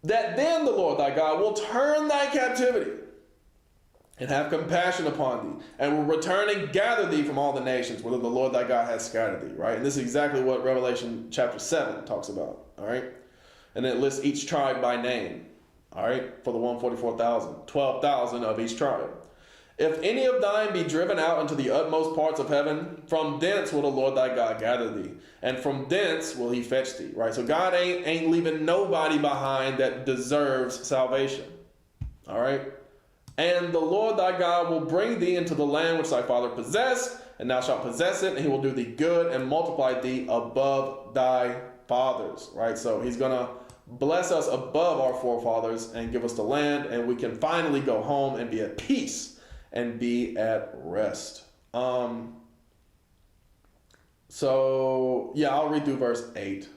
That then the Lord thy God will turn thy captivity, and have compassion upon thee, and will return and gather thee from all the nations, whither the Lord thy God hath scattered thee, right? And this is exactly what Revelation chapter 7 talks about, all right? And it lists each tribe by name, all right? For the 144,000, 12,000 of each tribe. If any of thine be driven out into the utmost parts of heaven, from thence will the Lord thy God gather thee, and from thence will he fetch thee, right? So God ain't leaving nobody behind that deserves salvation, all right? And the Lord thy God will bring thee into the land which thy father possessed, and thou shalt possess it, and he will do thee good and multiply thee above thy fathers, right? So he's going to bless us above our forefathers and give us the land, and we can finally go home and be at peace and be at rest. So, yeah, I'll read through verse 8.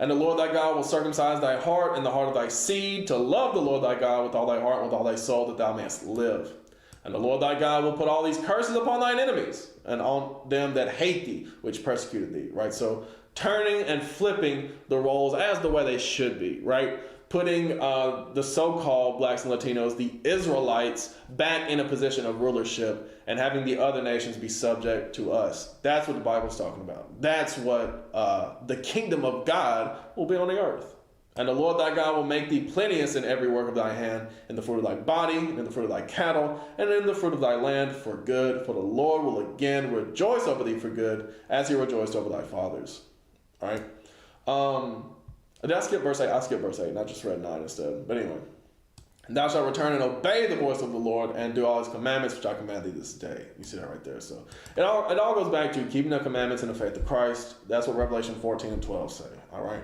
And the Lord thy God will circumcise thy heart and the heart of thy seed, to love the Lord thy God with all thy heart and with all thy soul, that thou mayest live. And the Lord thy God will put all these curses upon thine enemies, and on them that hate thee, which persecuted thee. Right? So turning and flipping the roles as the way they should be, right? Putting the so-called blacks and Latinos, the Israelites, back in a position of rulership, and having the other nations be subject to us. That's what the Bible's talking about. That's what the kingdom of God will be on the earth. And the Lord thy God will make thee plenteous in every work of thy hand, in the fruit of thy body, and in the fruit of thy cattle, and in the fruit of thy land for good. For the Lord will again rejoice over thee for good, as he rejoiced over thy fathers. All right? Did I skip verse 8? I skipped verse 8, and I just read 9 instead. But anyway. And thou shalt return and obey the voice of the Lord, and do all his commandments which I command thee this day. You see that right there. So it all goes back to keeping the commandments in the faith of Christ. That's what Revelation 14 and 12 say. All right.